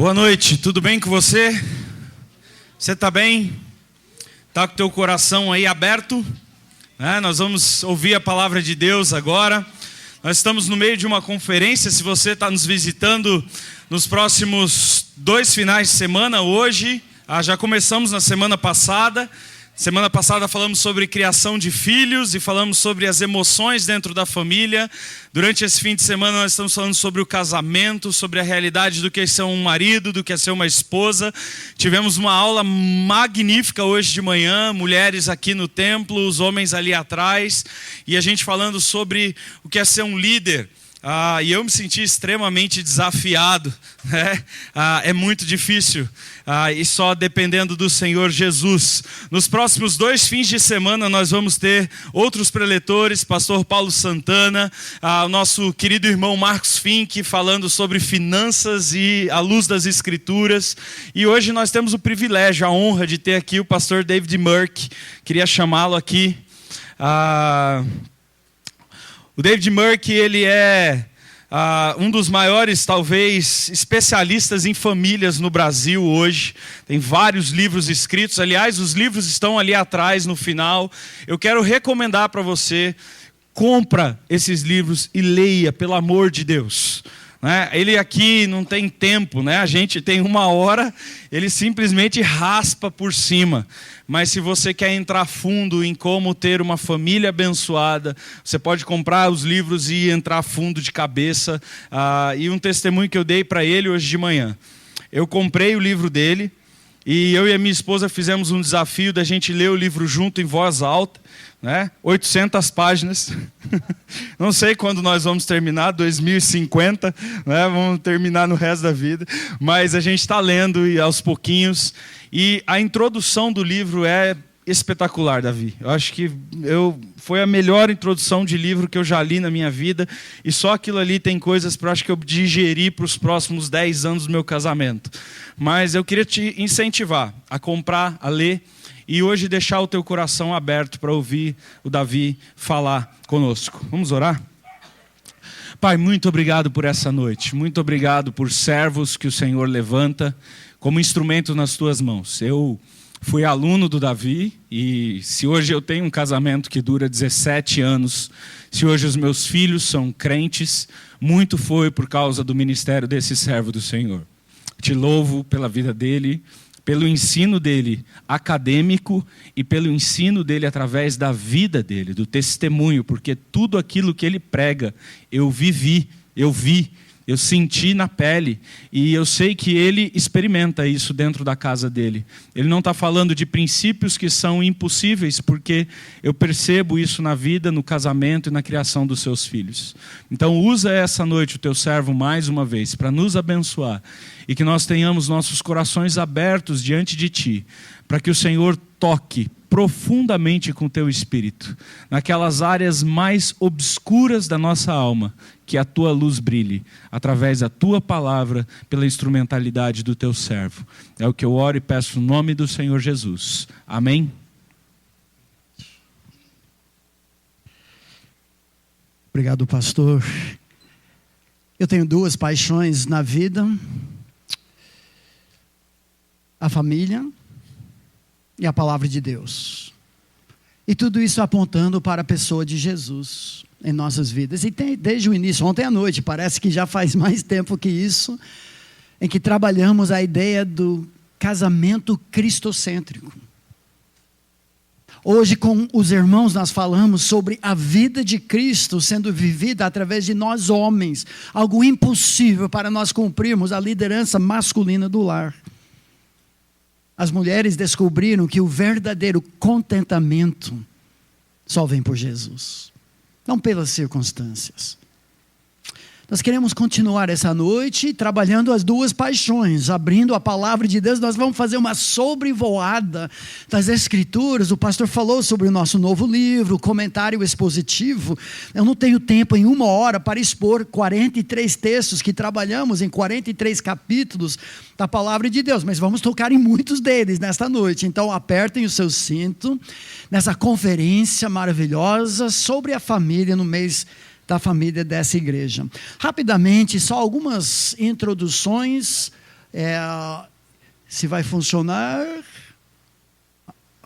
Boa noite, tudo bem com você? Você está bem? Está com o teu coração aí aberto? Nós vamos ouvir a palavra de Deus agora. Nós estamos no meio de uma conferência. Se você está nos visitando nos próximos 2 finais de semana, hoje, já começamos na semana passada. Semana passada falamos sobre criação de filhos e falamos sobre as emoções dentro da família. Durante esse fim de semana nós estamos falando sobre o casamento, sobre a realidade do que é ser um marido, do que é ser uma esposa. Tivemos uma aula magnífica hoje de manhã, mulheres aqui no templo, os homens ali atrás, e a gente falando sobre o que é ser um líder. E eu me senti extremamente desafiado, né? É muito difícil, e só dependendo do Senhor Jesus. Nos próximos 2 fins de semana nós vamos ter outros preletores, pastor Paulo Santana, o nosso querido irmão Marcos Fink falando sobre finanças e a luz das escrituras. E hoje nós temos o privilégio, a honra de ter aqui o pastor David Murk. Queria chamá-lo aqui. O David Murk, ele é um dos maiores, talvez, especialistas em famílias no Brasil hoje. Tem vários livros escritos. Aliás, os livros estão ali atrás, no final. Eu quero recomendar para você, compra esses livros e leia, pelo amor de Deus. Ele aqui não tem tempo, né? A gente tem 1 hora, ele simplesmente raspa por cima. Mas se você quer entrar fundo em como ter uma família abençoada, você pode comprar os livros e entrar fundo de cabeça. E um testemunho que eu dei para ele hoje de manhã. Eu comprei o livro dele e eu e a minha esposa fizemos um desafio da gente ler o livro junto em voz alta. 800 páginas, não sei quando nós vamos terminar, 2050, vamos terminar no resto da vida, mas a gente está lendo e aos pouquinhos, e a introdução do livro é espetacular, Davi. Eu acho que foi a melhor introdução de livro que eu já li na minha vida, e só aquilo ali tem coisas para eu digerir para os próximos 10 anos do meu casamento. Mas eu queria te incentivar a comprar, a ler, e hoje deixar o teu coração aberto para ouvir o Davi falar conosco. Vamos orar? Pai, muito obrigado por essa noite. Muito obrigado por servos que o Senhor levanta como instrumento nas tuas mãos. Eu fui aluno do Davi e se hoje eu tenho um casamento que dura 17 anos, se hoje os meus filhos são crentes, muito foi por causa do ministério desse servo do Senhor. Te louvo pela vida dele, pelo ensino dele acadêmico e pelo ensino dele através da vida dele, do testemunho, porque tudo aquilo que ele prega, eu vivi, eu vi, eu senti na pele, e eu sei que ele experimenta isso dentro da casa dele. Ele não está falando de princípios que são impossíveis, porque eu percebo isso na vida, no casamento e na criação dos seus filhos. Então usa essa noite o teu servo mais uma vez, para nos abençoar, e que nós tenhamos nossos corações abertos diante de ti, para que o Senhor toque profundamente com o teu espírito, naquelas áreas mais obscuras da nossa alma, que a tua luz brilhe, através da tua palavra, pela instrumentalidade do teu servo. É o que eu oro e peço no nome do Senhor Jesus. Amém? Obrigado, pastor. Eu tenho 2 paixões na vida: a família e a palavra de Deus. E tudo isso apontando para a pessoa de Jesus em nossas vidas. E desde o início, ontem à noite, parece que já faz mais tempo que isso, em que trabalhamos a ideia do casamento cristocêntrico. Hoje com os irmãos nós falamos sobre a vida de Cristo sendo vivida através de nós homens. Algo impossível para nós cumprirmos a liderança masculina do lar. As mulheres descobriram que o verdadeiro contentamento só vem por Jesus, não pelas circunstâncias. Nós queremos continuar essa noite trabalhando as 2 paixões, abrindo a palavra de Deus. Nós vamos fazer uma sobrevoada das Escrituras. O pastor falou sobre o nosso novo livro, comentário expositivo. Eu não tenho tempo em 1 hora para expor 43 textos que trabalhamos em 43 capítulos da palavra de Deus, mas vamos tocar em muitos deles nesta noite. Então apertem o seu cinto nessa conferência maravilhosa sobre a família no mês da família dessa igreja. Rapidamente, só algumas introduções Se vai funcionar...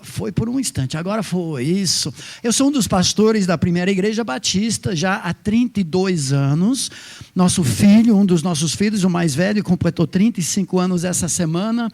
Foi por um instante, agora foi isso. Eu sou um dos pastores da primeira igreja batista, já há 32 anos. Nosso filho, um dos nossos filhos, o mais velho, completou 35 anos essa semana.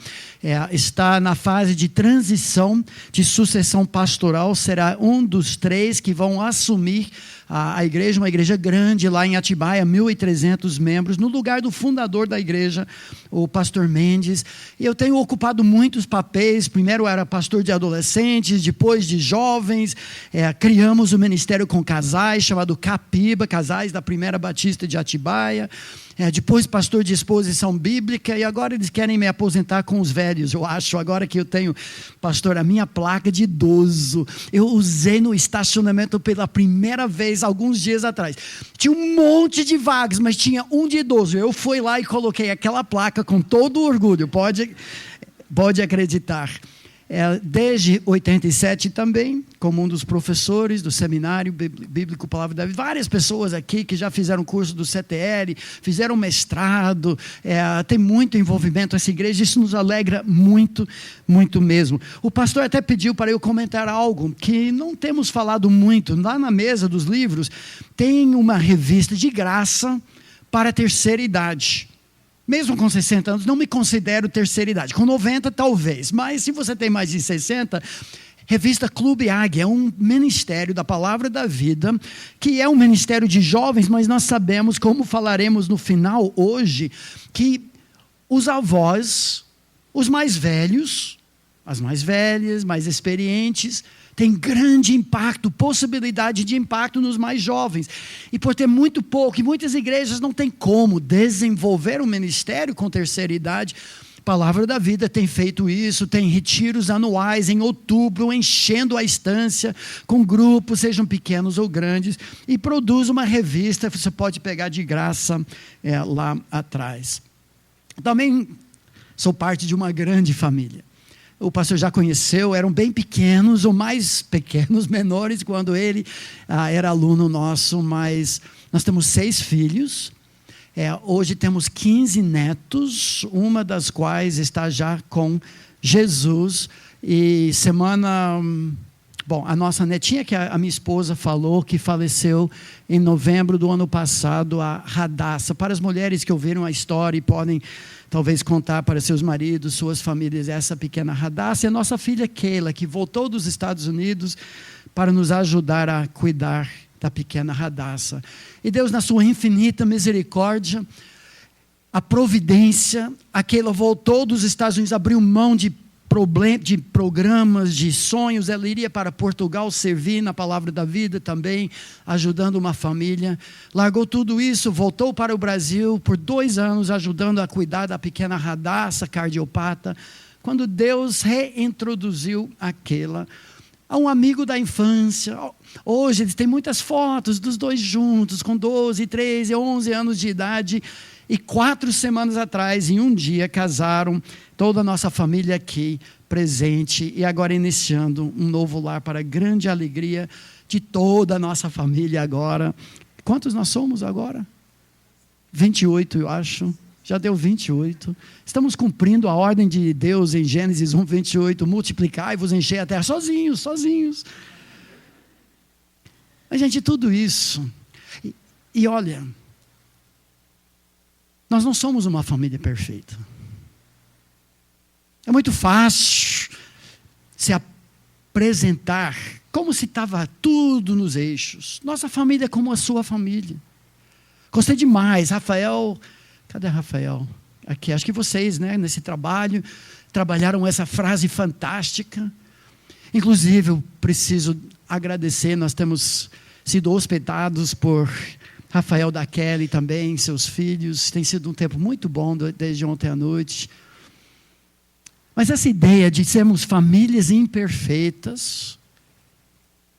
Está na fase de transição, de sucessão pastoral. Será um dos 3 que vão assumir a igreja, uma igreja grande lá em Atibaia, 1.300 membros, no lugar do fundador da igreja, o pastor Mendes. E eu tenho ocupado muitos papéis. Primeiro era pastor de adolescentes, depois de jovens. Criamos um ministério com casais, chamado Capiba, casais da primeira batista de Atibaia. Depois pastor de exposição bíblica, e agora eles querem me aposentar com os velhos, eu acho, agora que eu tenho, pastor, a minha placa de idoso, eu usei no estacionamento pela primeira vez, alguns dias atrás, tinha um monte de vagas, mas tinha um de idoso, eu fui lá e coloquei aquela placa com todo orgulho, pode acreditar. Desde 87 também, como um dos professores do Seminário Bíblico Palavra da Vida, várias pessoas aqui que já fizeram curso do CTL, fizeram mestrado, tem muito envolvimento essa igreja, isso nos alegra muito, muito mesmo. O pastor até pediu para eu comentar algo que não temos falado muito, lá na mesa dos livros, tem uma revista de graça para a terceira idade. Mesmo com 60 anos, não me considero terceira idade. Com 90, talvez. Mas se você tem mais de 60, revista Clube Águia é um ministério da Palavra da Vida, que é um ministério de jovens, mas nós sabemos, como falaremos no final hoje, que os avós, os mais velhos, as mais velhas, mais experientes, tem grande impacto, possibilidade de impacto nos mais jovens. E por ter muito pouco, e muitas igrejas não têm como desenvolver um ministério com terceira idade, Palavra da Vida tem feito isso, tem retiros anuais em outubro, enchendo a estância com grupos, sejam pequenos ou grandes, e produz uma revista, você pode pegar de graça lá atrás. Também sou parte de uma grande família. O pastor já conheceu, eram bem pequenos, ou mais pequenos, menores, quando ele era aluno nosso, mas nós temos 6 filhos, hoje temos 15 netos, uma das quais está já com Jesus, e a nossa netinha, que a minha esposa falou, que faleceu em novembro do ano passado, a Radassa. Para as mulheres que ouviram a história e podem talvez contar para seus maridos, suas famílias, essa pequena Radassa, e a nossa filha Keila, que voltou dos Estados Unidos para nos ajudar a cuidar da pequena Radassa. E Deus, na sua infinita misericórdia, a providência, a Keila voltou dos Estados Unidos, abriu mão de programas, de sonhos, ela iria para Portugal servir na Palavra da Vida também, ajudando uma família, largou tudo isso, voltou para o Brasil por 2 anos, ajudando a cuidar da pequena Radassa, cardiopata, quando Deus reintroduziu aquela a um amigo da infância. Hoje eles têm muitas fotos dos 2 juntos, com 12, 13, 11 anos de idade, e 4 semanas atrás, em um dia, casaram, toda a nossa família aqui presente, e agora iniciando um novo lar para a grande alegria de toda a nossa família agora. Quantos nós somos agora? 28, eu acho. Já deu 28. Estamos cumprindo a ordem de Deus em Gênesis 1, 28. Multiplicai-vos, enchei a terra sozinhos. Mas, gente, tudo isso. E olha, nós não somos uma família perfeita. É muito fácil se apresentar como se estava tudo nos eixos. Nossa família é como a sua família. Gostei demais. Rafael, cadê Rafael? Aqui, acho que vocês, nesse trabalho, trabalharam essa frase fantástica. Inclusive, eu preciso agradecer, nós temos sido hospedados por Rafael da Kelly também, seus filhos. Tem sido um tempo muito bom desde ontem à noite. Mas essa ideia de sermos famílias imperfeitas,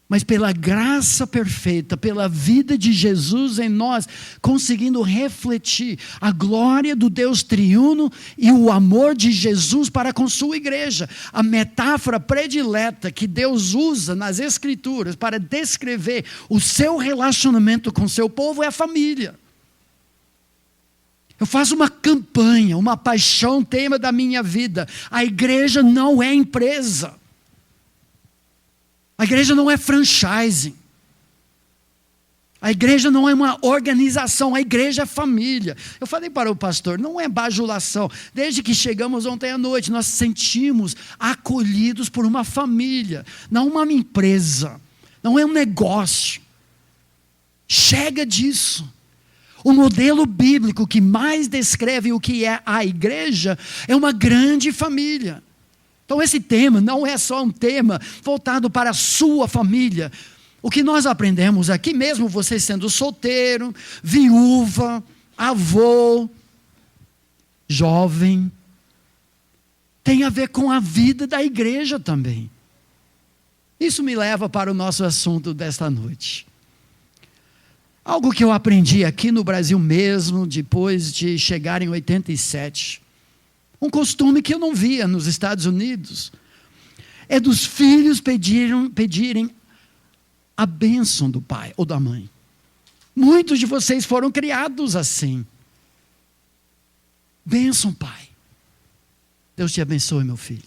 mas pela graça perfeita, pela vida de Jesus em nós, conseguindo refletir a glória do Deus triuno e o amor de Jesus para com sua igreja. A metáfora predileta que Deus usa nas Escrituras para descrever o seu relacionamento com seu povo é a família. Eu faço uma campanha, uma paixão, tema da minha vida. A igreja não é empresa. A igreja não é franchising. A igreja não é uma organização, a igreja é família. Eu falei para o pastor, não é bajulação. Desde que chegamos ontem à noite, nós sentimos acolhidos por uma família, não uma empresa, não é um negócio. Chega disso. O modelo bíblico que mais descreve o que é a igreja é uma grande família. Então esse tema não é só um tema voltado para a sua família. O que nós aprendemos aqui, mesmo você sendo solteiro, viúva, avô, jovem, tem a ver com a vida da igreja também. Isso me leva para o nosso assunto desta noite. Algo que eu aprendi aqui no Brasil mesmo, depois de chegar em 87. Um costume que eu não via nos Estados Unidos. É dos filhos pedirem a bênção do pai ou da mãe. Muitos de vocês foram criados assim. Bênção, pai. Deus te abençoe, meu filho.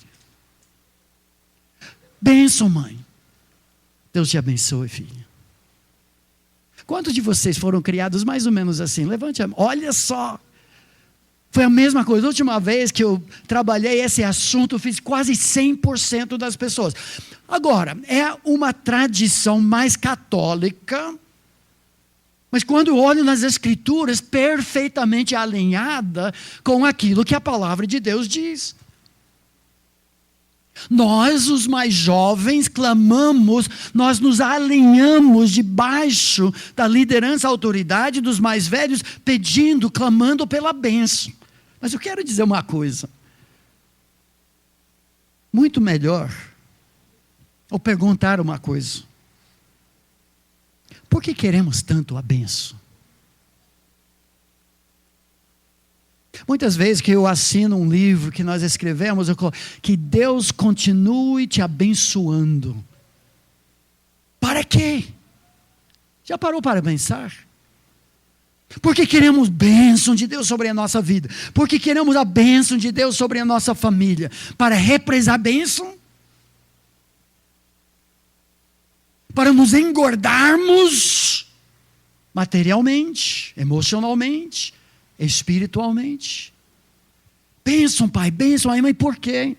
Bênção, mãe. Deus te abençoe, filho. Quantos de vocês foram criados mais ou menos assim? Levante a mão. Olha só. Foi a mesma coisa. A última vez que eu trabalhei esse assunto, eu fiz quase 100% das pessoas. Agora, é uma tradição mais católica, mas quando eu olho nas Escrituras, perfeitamente alinhada com aquilo que a palavra de Deus diz. Nós, os mais jovens, clamamos, nós nos alinhamos debaixo da liderança, autoridade dos mais velhos, pedindo, clamando pela bênção. Mas eu quero dizer uma coisa. Muito melhor, ou perguntar uma coisa. Por que queremos tanto a bênção? Muitas vezes que eu assino um livro que nós escrevemos, eu coloco, que Deus continue te abençoando. Para quê? Já parou para pensar? Porque queremos bênção de Deus sobre a nossa vida. Porque queremos a bênção de Deus sobre a nossa família. Para represar a bênção? Para nos engordarmos materialmente, emocionalmente, espiritualmente. Bênção, pai, bênção, mãe, por quê?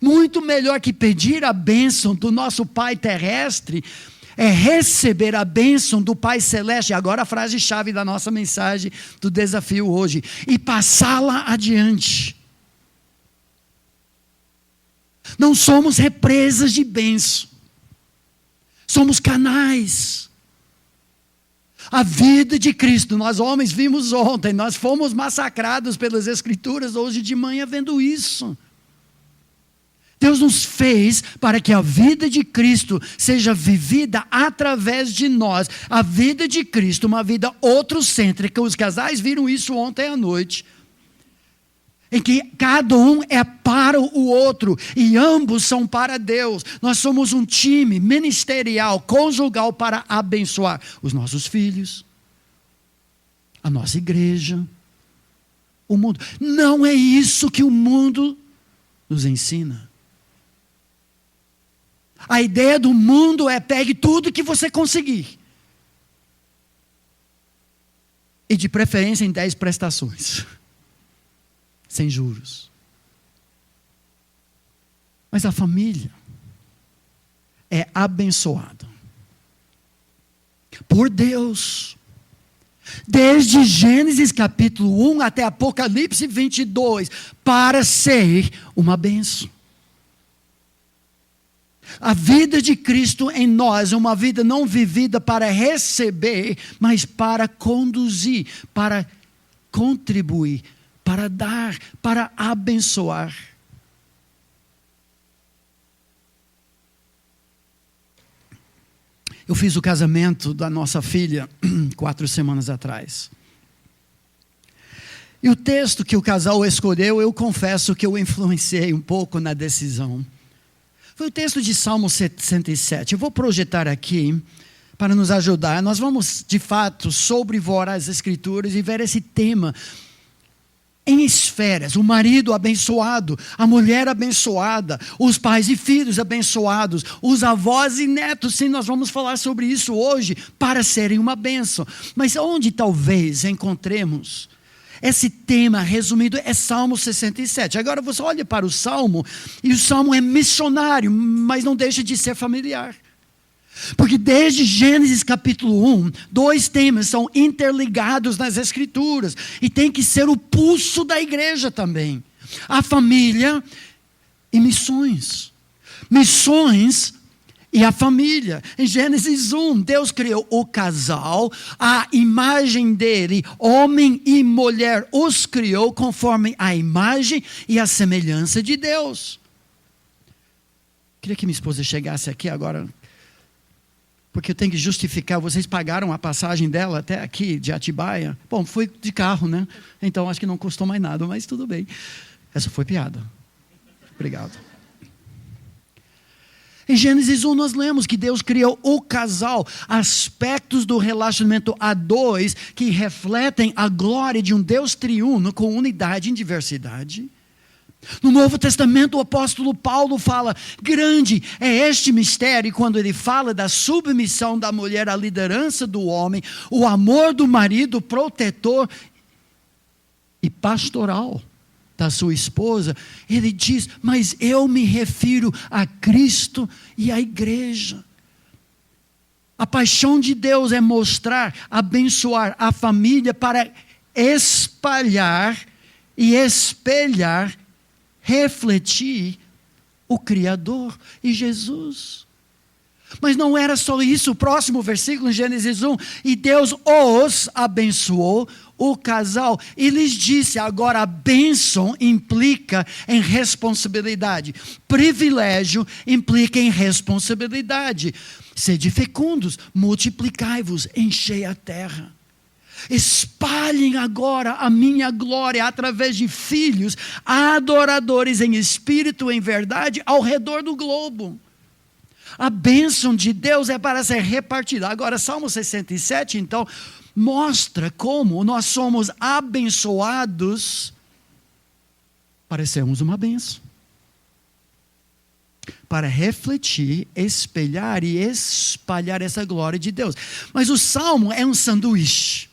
Muito melhor que pedir a bênção do nosso pai terrestre é receber a bênção do Pai Celeste. Agora a frase-chave da nossa mensagem, do desafio hoje. E passá-la adiante. Não somos represas de bênção. Somos canais. A vida de Cristo, nós homens vimos ontem, nós fomos massacrados pelas Escrituras hoje de manhã vendo isso. Deus nos fez para que a vida de Cristo seja vivida através de nós. A vida de Cristo, uma vida outrocêntrica. Os casais viram isso ontem à noite. Em que cada um é para o outro e ambos são para Deus. Nós somos um time ministerial, conjugal para abençoar os nossos filhos, a nossa igreja, o mundo. Não é isso que o mundo nos ensina. A ideia do mundo é pegue tudo que você conseguir. E de preferência em 10 prestações. Sem juros. Mas a família é abençoada por Deus. Desde Gênesis capítulo 1 até Apocalipse 22, para ser uma bênção. A vida de Cristo em nós é uma vida não vivida para receber, mas para conduzir, para contribuir, para dar, para abençoar. Eu fiz o casamento da nossa filha 4 semanas atrás. E o texto que o casal escolheu, eu confesso que eu influenciei um pouco na decisão. Foi o texto de Salmo 67. Eu vou projetar aqui, para nos ajudar. Nós vamos, de fato, sobrevoar as Escrituras e ver esse tema em esferas: o marido abençoado, a mulher abençoada, os pais e filhos abençoados, os avós e netos. Sim, nós vamos falar sobre isso hoje, para serem uma bênção. Mas onde talvez encontremos esse tema resumido é Salmo 67. Agora você olha para o Salmo, e o Salmo é missionário, mas não deixa de ser familiar. Porque desde Gênesis capítulo 1, 2 temas são interligados nas Escrituras, e tem que ser o pulso da igreja também: a família e missões. Missões e a família. Em Gênesis 1, Deus criou o casal, a imagem dele, homem e mulher, os criou conforme a imagem e a semelhança de Deus. Queria que minha esposa chegasse aqui agora, porque eu tenho que justificar. Vocês pagaram a passagem dela até aqui, de Atibaia? Bom, foi de carro, né? Então acho que não custou mais nada, mas tudo bem. Essa foi piada. Obrigado. Em Gênesis 1 nós lemos que Deus criou o casal, aspectos do relacionamento a dois que refletem a glória de um Deus triuno com unidade em diversidade. No Novo Testamento, o apóstolo Paulo fala: grande é este mistério, quando ele fala da submissão da mulher à liderança do homem, o amor do marido protetor e pastoral da sua esposa. Ele diz: mas eu me refiro a Cristo e à igreja. A paixão de Deus é mostrar, abençoar a família para espalhar e espelhar, refletir o Criador e Jesus. Mas não era só isso. O próximo versículo, em Gênesis 1, e Deus os abençoou, o casal, e lhes disse. Agora a bênção implica em responsabilidade, privilégio implica em responsabilidade. Sede fecundos, multiplicai-vos, enchei a terra. Espalhem agora a minha glória através de filhos adoradores em espírito e em verdade ao redor do globo. A bênção de Deus é para ser repartida. Agora, Salmo 67, então, mostra como nós somos abençoados para sermos uma bênção. Para refletir, espelhar e espalhar essa glória de Deus. Mas o Salmo é um sanduíche.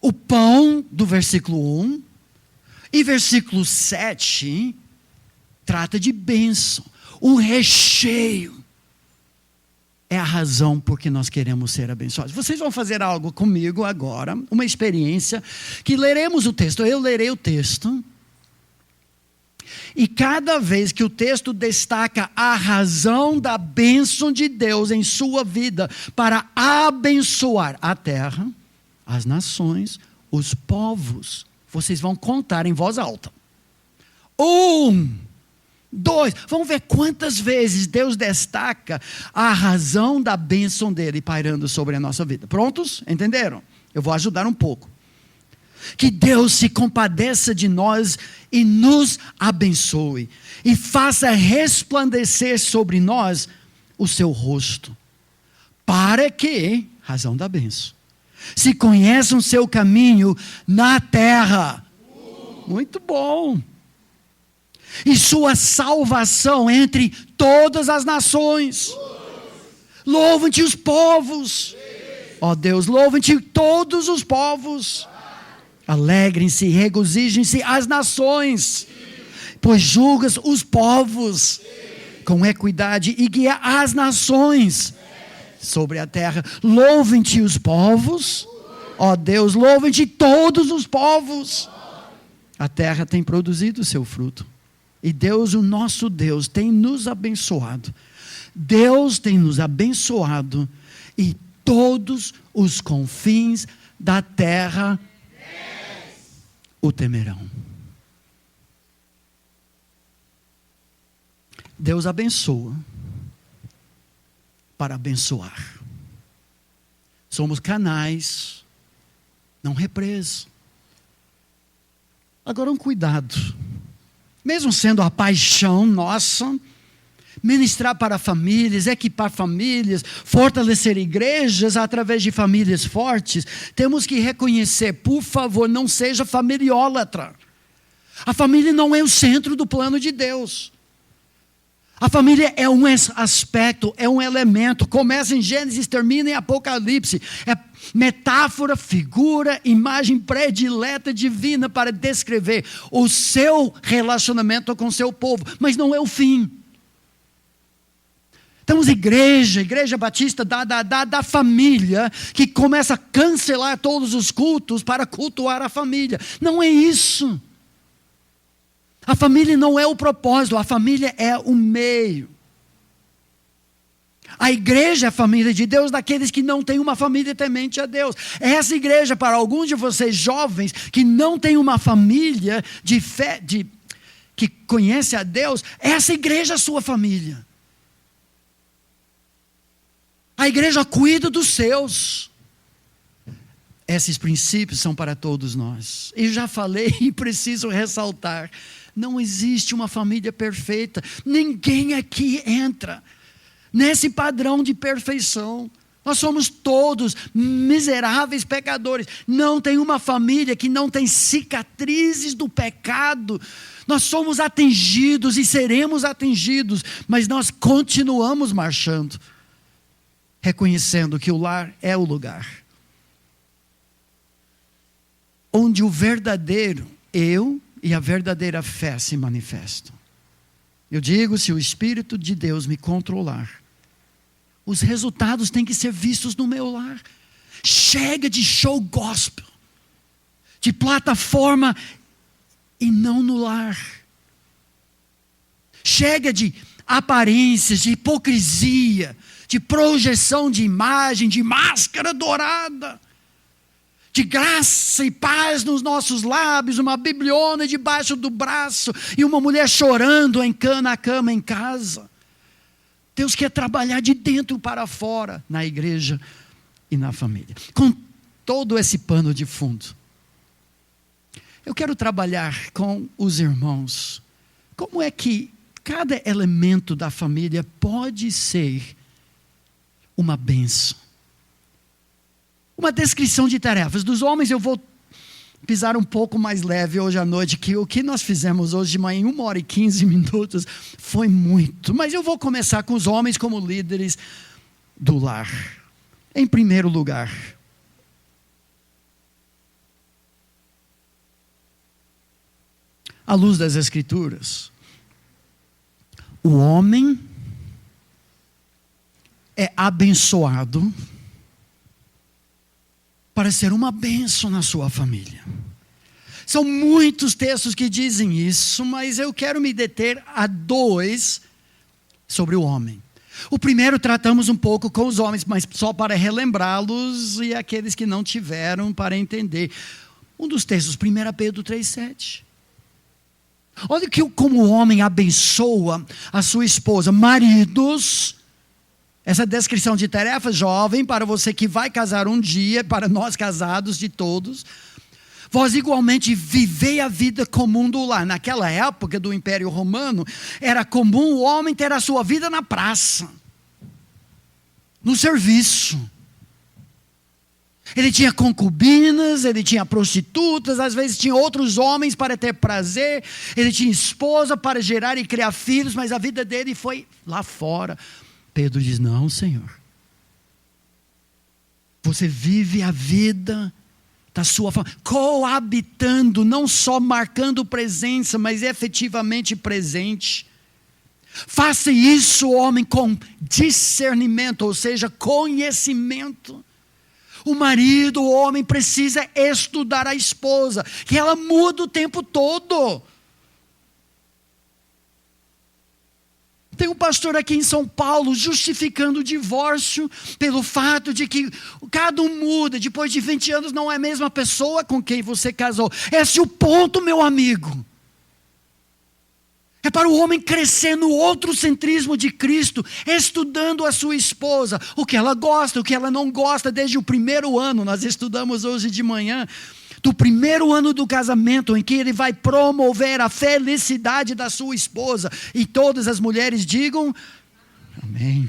O pão do versículo 1 e versículo 7 trata de bênção. O recheio é a razão por que nós queremos ser abençoados. Vocês vão fazer algo comigo agora, uma experiência, que leremos o texto. Eu lerei o texto. E cada vez que o texto destaca a razão da bênção de Deus em sua vida para abençoar a terra, as nações, os povos, vocês vão contar em voz alta. 1, 2, vamos ver quantas vezes Deus destaca a razão da bênção dele pairando sobre a nossa vida. Prontos? Entenderam? Eu vou ajudar um pouco. Que Deus se compadeça de nós e nos abençoe, e faça resplandecer sobre nós o seu rosto, para que, razão da bênção, se conheçam o seu caminho na terra. Muito bom. E sua salvação entre todas as nações. Louvem-te os povos. Ó Deus, louvem-te todos os povos. Alegrem-se, regozijem-se as nações, pois julgas os povos com equidade e guia as nações sobre a terra. Louvem-te os povos, ó Deus, louvem-te todos os povos. A terra tem produzido o seu fruto. E Deus, o nosso Deus, tem nos abençoado. Deus tem nos abençoado, e todos os confins da terra o temerão. Deus abençoa para abençoar. Somos canais, não represas. Agora um cuidado. Mesmo sendo a paixão nossa ministrar para famílias, equipar famílias, fortalecer igrejas através de famílias fortes, temos que reconhecer, por favor, não seja familiólatra. A família não é o centro do plano de Deus. A família é um aspecto, é um elemento. Começa em Gênesis, termina em Apocalipse. É metáfora, figura, imagem predileta divina para descrever o seu relacionamento com o seu povo. Mas não é o fim. Temos igreja batista da família, que começa a cancelar todos os cultos para cultuar a família. Não é isso. A família não é o propósito, a família é o meio. A igreja é a família de Deus daqueles que não têm uma família temente a Deus. Essa igreja, para alguns de vocês jovens que não têm uma família de fé, que conhece a Deus, essa igreja é a sua família. A igreja cuida dos seus. Esses princípios são para todos nós. E já falei e preciso ressaltar. Não existe uma família perfeita. Ninguém aqui entra nesse padrão de perfeição. Nós somos todos miseráveis pecadores. Não tem uma família que não tem cicatrizes do pecado. Nós somos atingidos e seremos atingidos, mas nós continuamos marchando, reconhecendo que o lar é o lugar onde o verdadeiro eu e a verdadeira fé se manifestam. Eu digo, se o Espírito de Deus me controlar, os resultados têm que ser vistos no meu lar. Chega de show gospel, de plataforma e não no lar. Chega de aparências, de hipocrisia, de projeção de imagem, de máscara dourada, de graça e paz nos nossos lábios, uma bibliona debaixo do braço e uma mulher chorando na cama em casa. Deus quer trabalhar de dentro para fora, na igreja e na família. Com todo esse pano de fundo, eu quero trabalhar com os irmãos. Como é que cada elemento da família pode ser uma bênção? Uma descrição de tarefas. Dos homens eu vou pisar um pouco mais leve hoje à noite, que o que nós fizemos hoje de manhã em 1h15 foi muito. Mas eu vou começar com os homens como líderes do lar. Em primeiro lugar, à luz das Escrituras, o homem é abençoado para ser uma bênção na sua família. São muitos textos que dizem isso, mas eu quero me deter a 2 sobre o homem. O primeiro tratamos um pouco com os homens, mas só para relembrá-los e aqueles que não tiveram para entender. Um dos textos, 1 Pedro 3,7. Olha como o homem abençoa a sua esposa. Maridos, essa descrição de tarefa jovem, para você que vai casar um dia, para nós casados de todos. Vós igualmente vivei a vida comum do lar. Naquela época do Império Romano, era comum o homem ter a sua vida na praça, no serviço. Ele tinha concubinas, ele tinha prostitutas, às vezes tinha outros homens para ter prazer, ele tinha esposa para gerar e criar filhos, mas a vida dele foi lá fora. Pedro diz, não, Senhor. Você vive a vida da sua família, coabitando, não só marcando presença, mas efetivamente presente. Faça isso, homem, com discernimento, ou seja, conhecimento. O marido, o homem, precisa estudar a esposa, que ela muda o tempo todo. Tem um pastor aqui em São Paulo justificando o divórcio pelo fato de que cada um muda, depois de 20 anos não é a mesma pessoa com quem você casou. Esse é o ponto, meu amigo. É para o homem crescer no outrocentrismo de Cristo, estudando a sua esposa, o que ela gosta, o que ela não gosta, desde o primeiro ano. Nós estudamos hoje de manhã. do primeiro ano do casamento, em que ele vai promover a felicidade da sua esposa. E todas as mulheres digam, amém.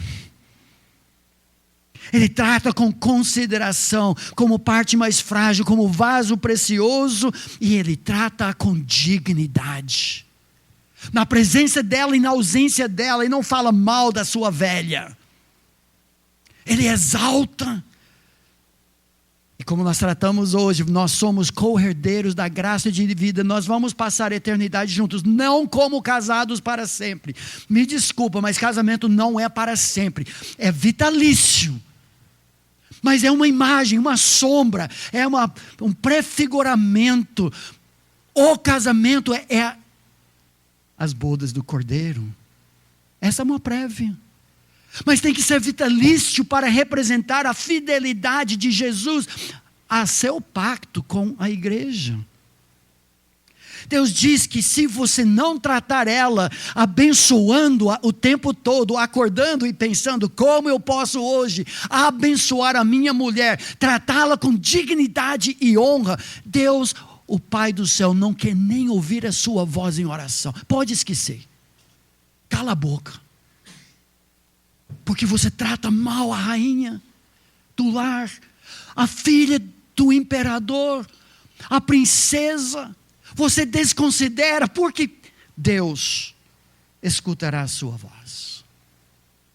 Ele trata com consideração, como parte mais frágil, como vaso precioso, e ele trata com dignidade. Na presença dela e na ausência dela, ele não fala mal da sua velha. Ele exalta. E como nós tratamos hoje, nós somos co-herdeiros da graça de vida, nós vamos passar a eternidade juntos, não como casados para sempre. Me desculpa, mas casamento não é para sempre, é vitalício. Mas é uma imagem, uma sombra, é um prefiguramento. O casamento é as bodas do Cordeiro. Essa é uma prévia. Mas tem que ser vitalício para representar a fidelidade de Jesus a seu pacto com a igreja. Deus diz que se você não tratar ela, abençoando-a o tempo todo, acordando e pensando, como eu posso hoje abençoar a minha mulher, tratá-la com dignidade e honra, Deus, o Pai do céu, não quer nem ouvir a sua voz em oração. Pode esquecer. Cala a boca. Porque você trata mal a rainha do lar, a filha do imperador, a princesa. Você desconsidera, porque Deus escutará a sua voz.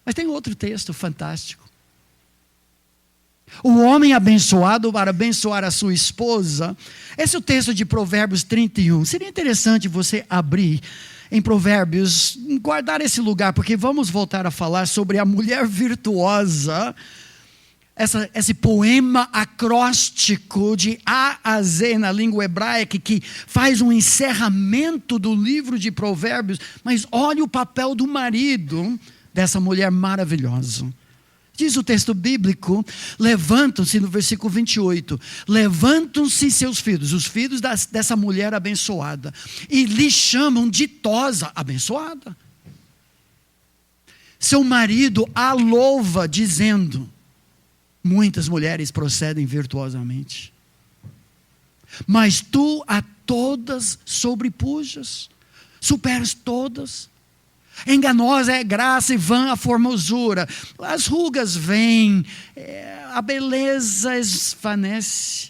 Mas tem outro texto fantástico. O homem abençoado para abençoar a sua esposa. Esse é o texto de Provérbios 31. Seria interessante você abrir em Provérbios, guardar esse lugar, porque vamos voltar a falar sobre a mulher virtuosa. Esse poema acróstico de A a Z na língua hebraica, que faz um encerramento do livro de Provérbios. Mas olha o papel do marido dessa mulher maravilhosa. Diz o texto bíblico, levantam-se no versículo 28, levantam-se seus filhos, os filhos dessa mulher abençoada, e lhe chamam ditosa, abençoada. Seu marido a louva, dizendo, muitas mulheres procedem virtuosamente, mas tu a todas sobrepujas, superas todas. Enganosa é a graça e vã a formosura. As rugas vêm, a beleza esvanece.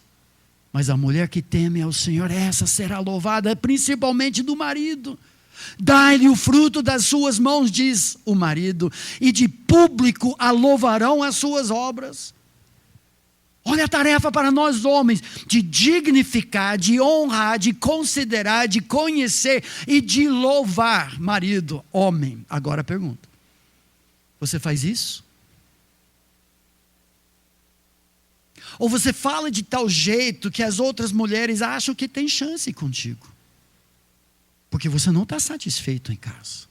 Mas a mulher que teme ao Senhor, essa será louvada, principalmente do marido. Dai-lhe o fruto das suas mãos, diz o marido, e de público a louvarão as suas obras. Olha a tarefa para nós homens, de dignificar, de honrar, de considerar, de conhecer e de louvar. Marido, homem. Agora a pergunta, você faz isso? Ou você fala de tal jeito que as outras mulheres acham que tem chance contigo? Porque você não está satisfeito em casa.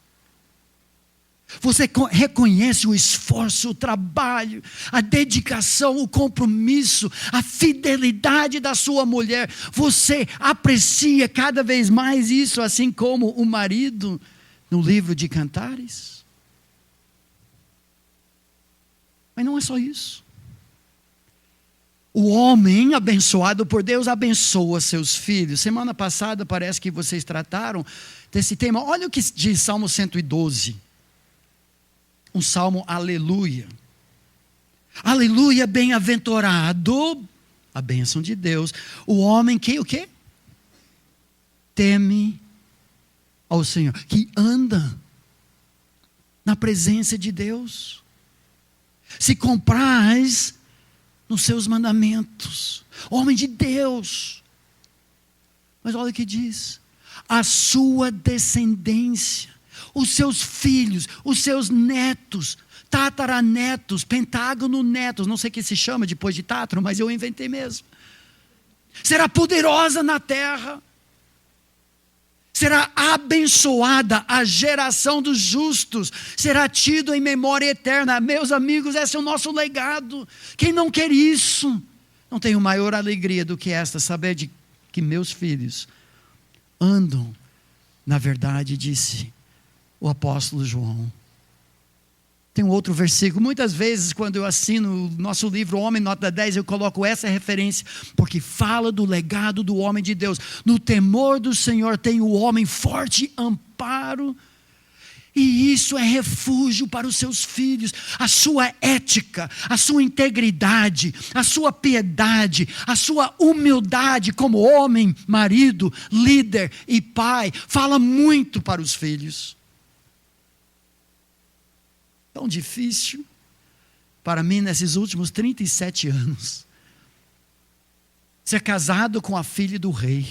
Você reconhece o esforço, o trabalho, a dedicação, o compromisso, a fidelidade da sua mulher. Você aprecia cada vez mais isso, assim como o marido no livro de Cantares? Mas não é só isso. O homem abençoado por Deus abençoa seus filhos. Semana passada parece que vocês trataram desse tema. Olha o que diz Salmo 112. Um salmo aleluia. Aleluia, bem-aventurado, a bênção de Deus. O homem que o quê? Teme ao Senhor, que anda na presença de Deus, se compraz nos seus mandamentos. Homem de Deus. Mas olha o que diz: a sua descendência, os seus filhos, os seus netos, tataranetos, pentágono netos, não sei o que se chama depois de tátaro, mas eu inventei mesmo. Será poderosa na terra. Será abençoada a geração dos justos. Será tido em memória eterna. Meus amigos, esse é o nosso legado. Quem não quer isso? Não tenho maior alegria do que esta, saber de que meus filhos andam na verdade, disse o apóstolo João. Tem um outro versículo. Muitas vezes, quando eu assino o nosso livro Homem Nota 10, eu coloco essa referência, porque fala do legado do homem de Deus. No temor do Senhor tem o homem forte amparo, e isso é refúgio para os seus filhos. A sua ética, a sua integridade, a sua piedade, a sua humildade como homem, marido, líder e pai, fala muito para os filhos. Tão difícil para mim nesses últimos 37 anos ser casado com a filha do rei,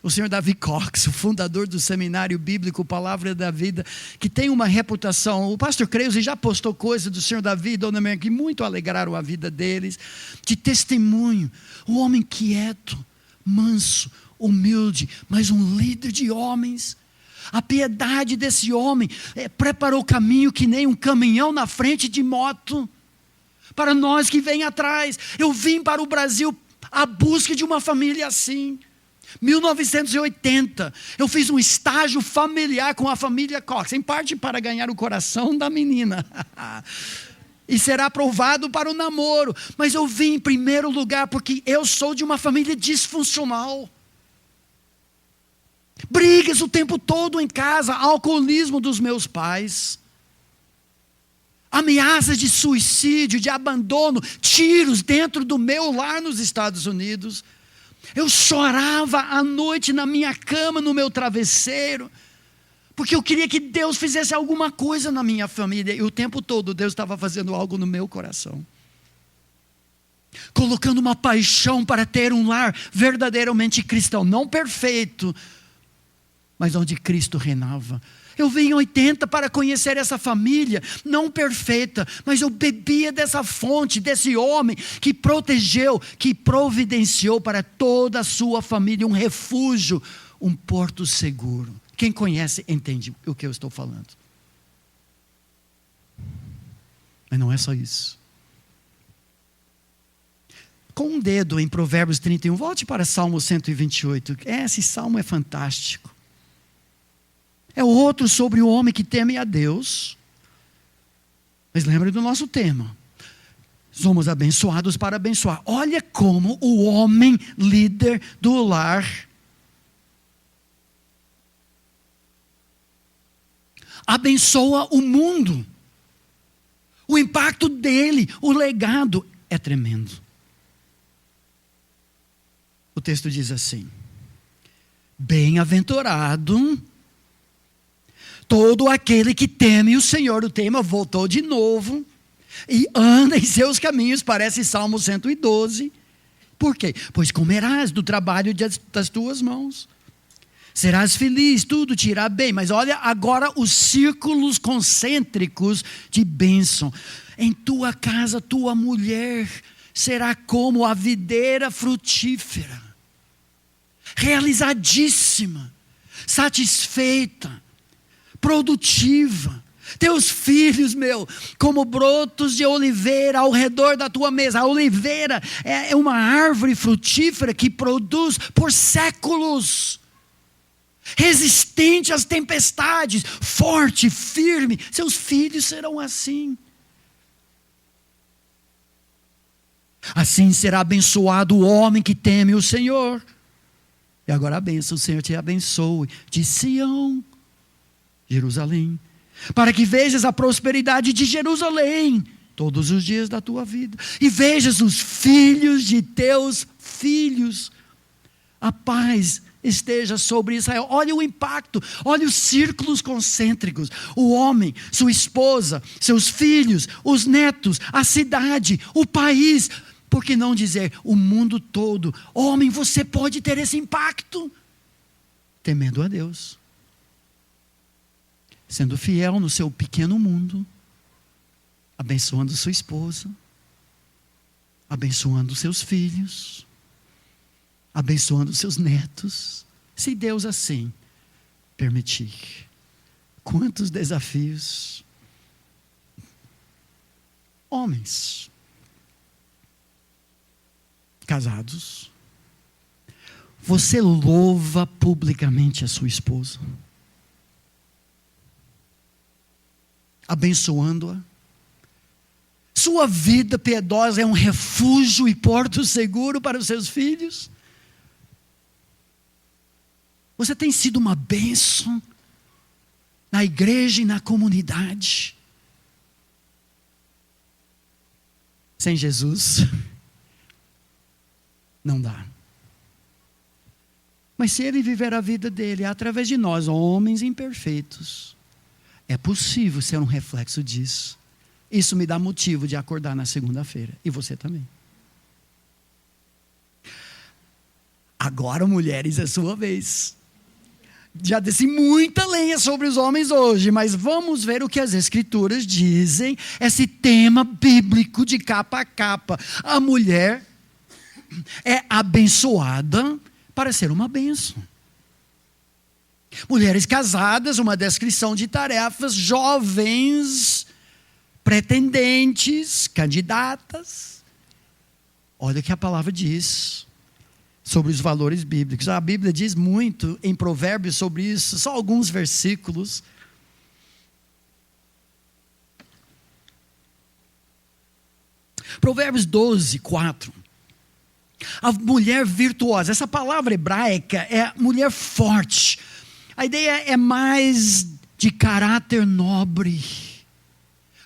o senhor Davi Cox, o fundador do seminário bíblico Palavra da Vida, que tem uma reputação. O pastor Creuze já postou coisas do senhor Davi e dona Mary que muito alegraram a vida deles, de testemunho. O homem quieto, manso, humilde, mas um líder de homens. A piedade desse homem preparou o caminho que nem um caminhão na frente de moto, para nós que vem atrás. Eu vim para o Brasil à busca de uma família assim. 1980, eu fiz um estágio familiar com a família Cox, em parte para ganhar o coração da menina, e ser aprovado para o namoro, mas eu vim em primeiro lugar, porque eu sou de uma família disfuncional, brigas o tempo todo em casa, alcoolismo dos meus pais, ameaças de suicídio, de abandono, tiros dentro do meu lar nos Estados Unidos. Eu chorava à noite na minha cama, no meu travesseiro, porque eu queria que Deus fizesse alguma coisa na minha família, e o tempo todo Deus estava fazendo algo no meu coração, colocando uma paixão para ter um lar verdadeiramente cristão, não perfeito, mas onde Cristo reinava. Eu vim em 80 para conhecer essa família, não perfeita, mas eu bebia dessa fonte, desse homem que protegeu, que providenciou para toda a sua família um refúgio, um porto seguro. Quem conhece entende o que eu estou falando. Mas não é só isso. Com um dedo em Provérbios 31, volte para Salmo 128. Esse salmo é fantástico. É outro sobre o homem que teme a Deus. Mas lembre do nosso tema. Somos abençoados para abençoar. Olha como o homem líder do lar abençoa o mundo. O impacto dele, o legado é tremendo. O texto diz assim: bem-aventurado todo aquele que teme o Senhor. O tema voltou de novo. E anda em seus caminhos, parece Salmo 112. Por quê? Pois comerás do trabalho das tuas mãos. Serás feliz, tudo te irá bem. Mas olha agora os círculos concêntricos de bênção. Em tua casa, tua mulher será como a videira frutífera, realizadíssima, satisfeita, produtiva. Teus filhos, como brotos de oliveira ao redor da tua mesa. A oliveira é uma árvore frutífera que produz por séculos, resistente às tempestades, forte, firme. Seus filhos serão assim. Assim será abençoado o homem que teme o Senhor. E agora a bênção: o Senhor te abençoe de Sião, Jerusalém, para que vejas a prosperidade de Jerusalém todos os dias da tua vida, e vejas os filhos de teus filhos. A paz esteja sobre Israel. Olha o impacto, olha os círculos concêntricos. O homem, sua esposa, seus filhos, os netos, a cidade, o país, por que não dizer o mundo todo. Homem, você pode ter esse impacto temendo a Deus, sendo fiel no seu pequeno mundo, abençoando sua esposa, abençoando seus filhos, abençoando seus netos, se Deus assim permitir. Quantos desafios. Homens casados, você louva publicamente a sua esposa? abençoando-a? Sua vida piedosa é um refúgio e porto seguro para os seus filhos? Você tem sido uma bênção na igreja e na comunidade? Sem Jesus, não dá. Mas se ele viver a vida dele através de nós, homens imperfeitos, é possível ser um reflexo disso. Isso me dá motivo de acordar na segunda-feira. E você também. Agora, mulheres, é sua vez. Já desci muita lenha sobre os homens hoje, mas vamos ver o que as Escrituras dizem. Esse tema bíblico de capa a capa. A mulher é abençoada para ser uma bênção. Mulheres casadas, uma descrição de tarefas, jovens, pretendentes, candidatas. Olha o que a palavra diz sobre os valores bíblicos. A Bíblia diz muito em Provérbios sobre isso, só alguns versículos. Provérbios 12, 4. A mulher virtuosa, essa palavra hebraica é mulher forte. A ideia é mais de caráter nobre.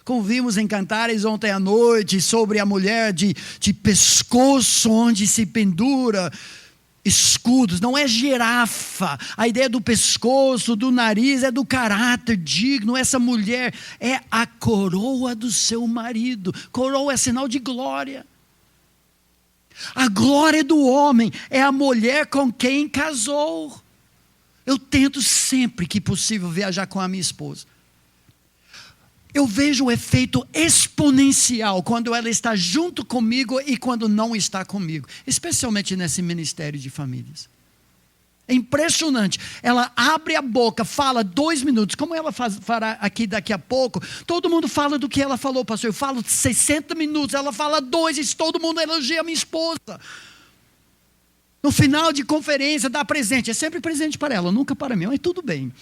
Como vimos em Cantares ontem à noite, sobre a mulher de pescoço onde se pendura escudos. Não é girafa. A ideia do pescoço, do nariz, é do caráter digno. Essa mulher é a coroa do seu marido. Coroa é sinal de glória. A glória do homem é a mulher com quem casou. Eu tento sempre que possível viajar com a minha esposa. Eu vejo o efeito exponencial quando ela está junto comigo e quando não está comigo. Especialmente nesse ministério de famílias. É impressionante. Ela abre a boca, fala 2 minutos. Como ela fará aqui daqui a pouco. Todo mundo fala do que ela falou, pastor. Eu falo 60 minutos. Ela fala 2 e todo mundo elogia a minha esposa. No final de conferência, dá presente. É sempre presente para ela, nunca para mim. Mas tudo bem.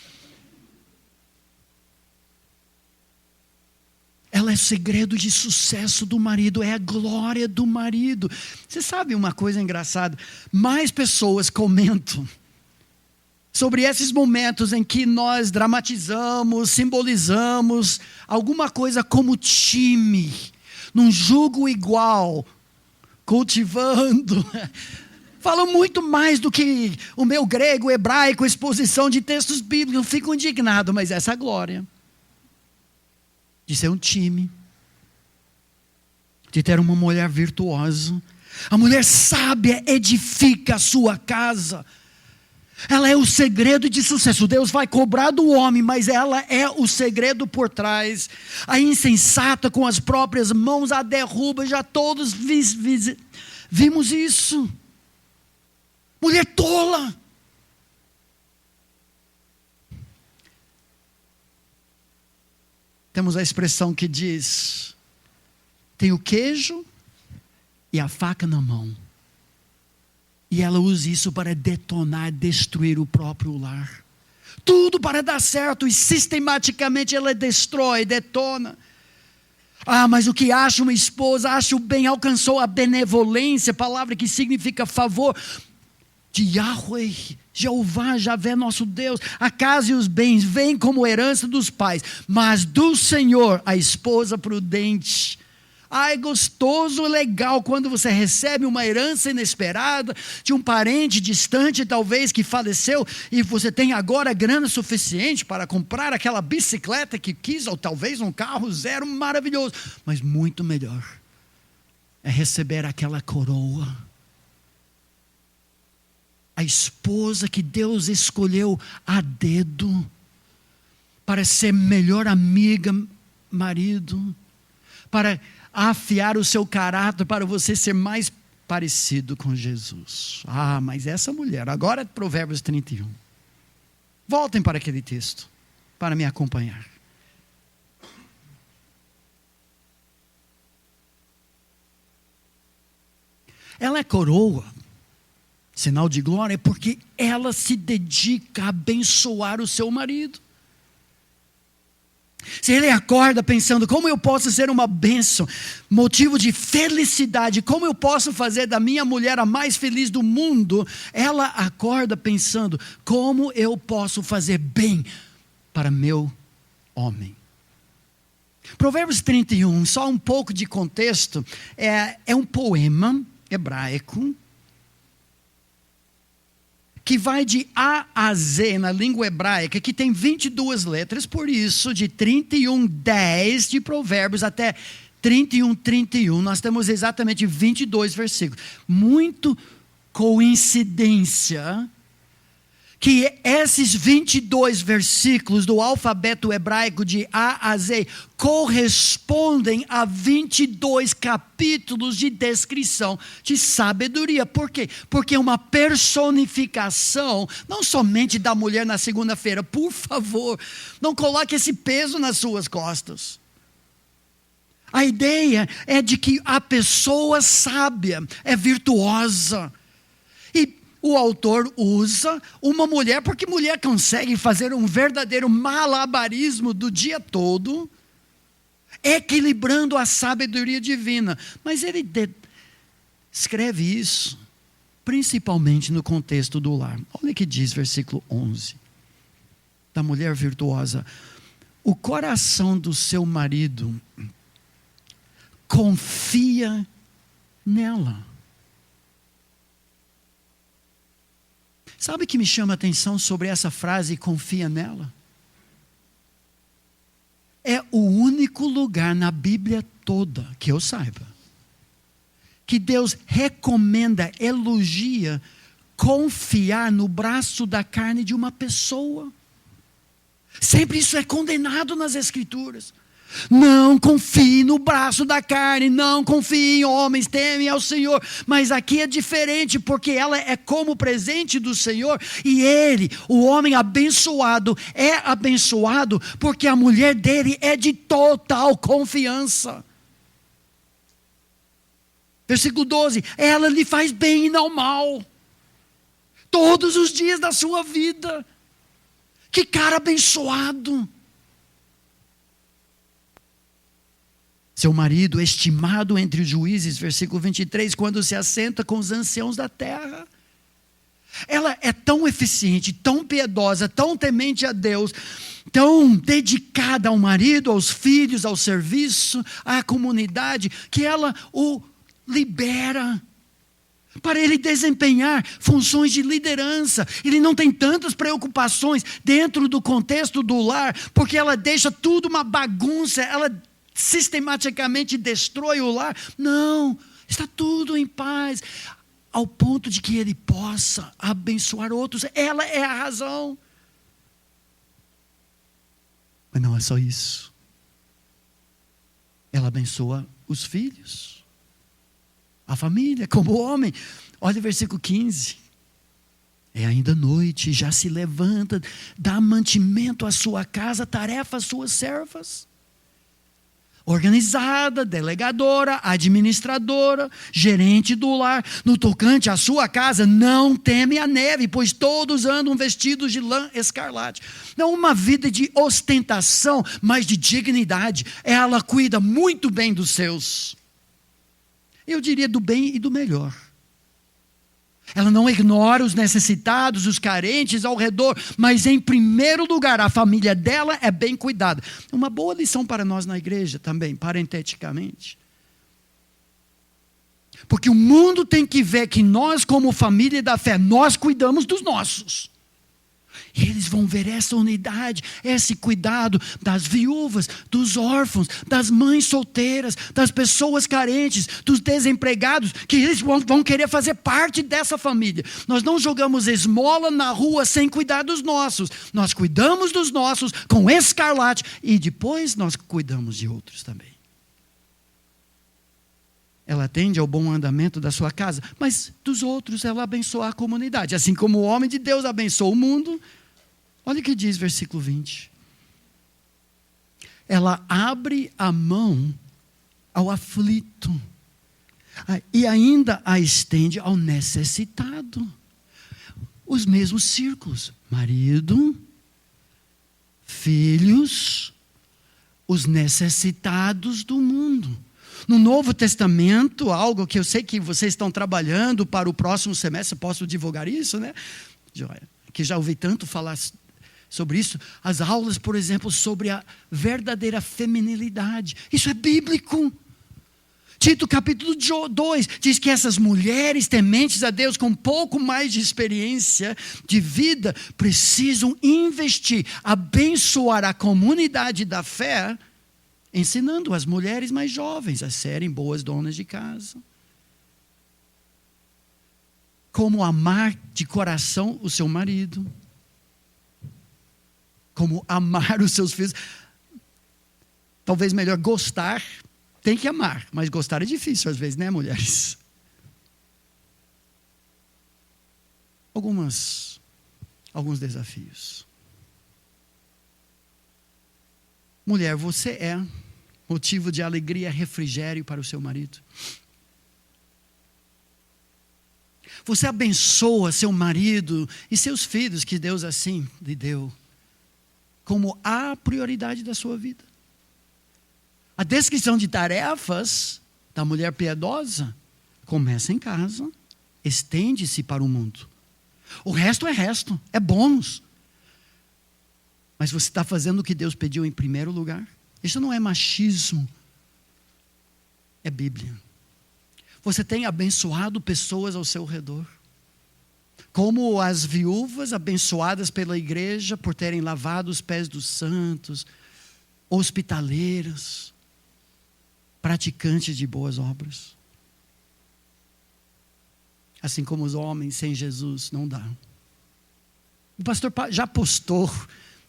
Ela é o segredo de sucesso do marido, é a glória do marido. Você sabe uma coisa engraçada? Mais pessoas comentam sobre esses momentos em que nós dramatizamos, simbolizamos alguma coisa como time, num jugo igual, cultivando. Falam muito mais do que o meu grego, hebraico, exposição de textos bíblicos. Eu fico indignado, mas essa é a glória de ser um time, de ter uma mulher virtuosa. A mulher sábia edifica a sua casa. Ela é o segredo de sucesso. Deus vai cobrar do homem, mas ela é o segredo por trás. A insensata com as próprias mãos a derruba. Já todos vimos isso. Mulher tola. Temos a expressão que diz: tem o queijo e a faca na mão. E ela usa isso para detonar, destruir o próprio lar. Tudo para dar certo e sistematicamente ela destrói, detona. Ah, mas o que acha uma esposa, acha o bem, alcançou a benevolência, palavra que significa favor, de Yahweh, Jeová, Javé, nosso Deus. A casa e os bens vêm como herança dos pais, mas do Senhor a esposa prudente. Ah, é gostoso, legal quando você recebe uma herança inesperada de um parente distante, talvez, que faleceu, e você tem agora grana suficiente para comprar aquela bicicleta que quis, ou talvez um carro zero, maravilhoso. Mas muito melhor é receber aquela coroa. A esposa que Deus escolheu a dedo para ser melhor amiga, marido, para afiar o seu caráter, para você ser mais parecido com Jesus. Ah, mas essa mulher, agora é Provérbios 31. Voltem para aquele texto, para me acompanhar. Ela é coroa, sinal de glória, porque ela se dedica a abençoar o seu marido. Se ele acorda pensando, como eu posso ser uma bênção, motivo de felicidade, como eu posso fazer da minha mulher a mais feliz do mundo, ela acorda pensando, como eu posso fazer bem para meu homem. Provérbios 31, só um pouco de contexto, é um poema hebraico, que vai de A a Z na língua hebraica, que tem 22 letras, por isso de 31:10 de Provérbios até 31:31, nós temos exatamente 22 versículos. Muito coincidência que esses 22 versículos do alfabeto hebraico de A a Z correspondem a 22 capítulos de descrição de sabedoria. Por quê? Porque é uma personificação, não somente da mulher na segunda-feira. Por favor, não coloque esse peso nas suas costas. A ideia é de que a pessoa sábia é virtuosa. E o autor usa uma mulher, porque mulher consegue fazer um verdadeiro malabarismo do dia todo, equilibrando a sabedoria divina. Mas ele escreve isso, principalmente no contexto do lar. Olha o que diz versículo 11, da mulher virtuosa. O coração do seu marido confia nela. Sabe o que me chama a atenção sobre essa frase, confia nela? É o único lugar na Bíblia toda, que eu saiba, que Deus recomenda, elogia, confiar no braço da carne de uma pessoa. Sempre isso é condenado nas Escrituras. Não confie no braço da carne, não confie em homens, teme ao Senhor. Mas aqui é diferente, porque ela é como presente do Senhor. E ele, o homem abençoado, é abençoado porque a mulher dele é de total confiança. Versículo 12, ela lhe faz bem e não mal, todos os dias da sua vida. Que cara abençoado. Seu marido, estimado entre os juízes, versículo 23, quando se assenta com os anciãos da terra. Ela é tão eficiente, tão piedosa, tão temente a Deus, tão dedicada ao marido, aos filhos, ao serviço, à comunidade, que ela o libera para ele desempenhar funções de liderança. Ele não tem tantas preocupações dentro do contexto do lar, porque ela deixa tudo uma bagunça, ela sistematicamente destrói o lar. Não, está tudo em paz, ao ponto de que ele possa abençoar outros. Ela é a razão. Mas não é só isso. Ela abençoa os filhos, a família, como homem. Olha o versículo 15. É ainda noite, já se levanta, dá mantimento à sua casa, tarefa às suas servas. Organizada, delegadora, administradora, gerente do lar, no tocante à sua casa, não teme a neve, pois todos andam vestidos de lã escarlate. Não uma vida de ostentação, mas de dignidade. Ela cuida muito bem dos seus. Eu diria do bem e do melhor. Ela não ignora os necessitados, os carentes ao redor, mas em primeiro lugar, a família dela é bem cuidada. Uma boa lição para nós na igreja também, parenteticamente. Porque o mundo tem que ver que nós, como família da fé, nós cuidamos dos nossos. E eles vão ver essa unidade, esse cuidado das viúvas, dos órfãos, das mães solteiras, das pessoas carentes, dos desempregados, que eles vão querer fazer parte dessa família. Nós não jogamos esmola na rua sem cuidar dos nossos. Nós cuidamos dos nossos com escarlate e depois nós cuidamos de outros também. Ela atende ao bom andamento da sua casa, mas dos outros ela abençoa a comunidade. Assim como o homem de Deus abençoa o mundo. Olha o que diz versículo 20. Ela abre a mão ao aflito e ainda a estende ao necessitado. Os mesmos círculos: marido, filhos, os necessitados do mundo. No Novo Testamento, algo que eu sei que vocês estão trabalhando para o próximo semestre, posso divulgar isso, né? Que já ouvi tanto falar sobre isso. As aulas, por exemplo, sobre a verdadeira feminilidade. Isso é bíblico. Tito capítulo 2 diz que essas mulheres tementes a Deus com um pouco mais de experiência de vida precisam investir, abençoar a comunidade da fé, ensinando as mulheres mais jovens a serem boas donas de casa. Como amar de coração o seu marido. Como amar os seus filhos. Talvez melhor gostar. Tem que amar, mas gostar é difícil às vezes, né, mulheres? Alguns desafios. Mulher, você é motivo de alegria, refrigério para o seu marido? Você abençoa seu marido e seus filhos que Deus assim lhe deu como a prioridade da sua vida? A descrição de tarefas da mulher piedosa começa em casa, estende-se para o mundo. O resto é bônus. Mas você está fazendo o que Deus pediu em primeiro lugar? Isso não é machismo, é Bíblia. Você tem abençoado pessoas ao seu redor. Como as viúvas abençoadas pela igreja por terem lavado os pés dos santos, hospitaleiras, praticantes de boas obras. Assim como os homens sem Jesus não dá. O pastor já postou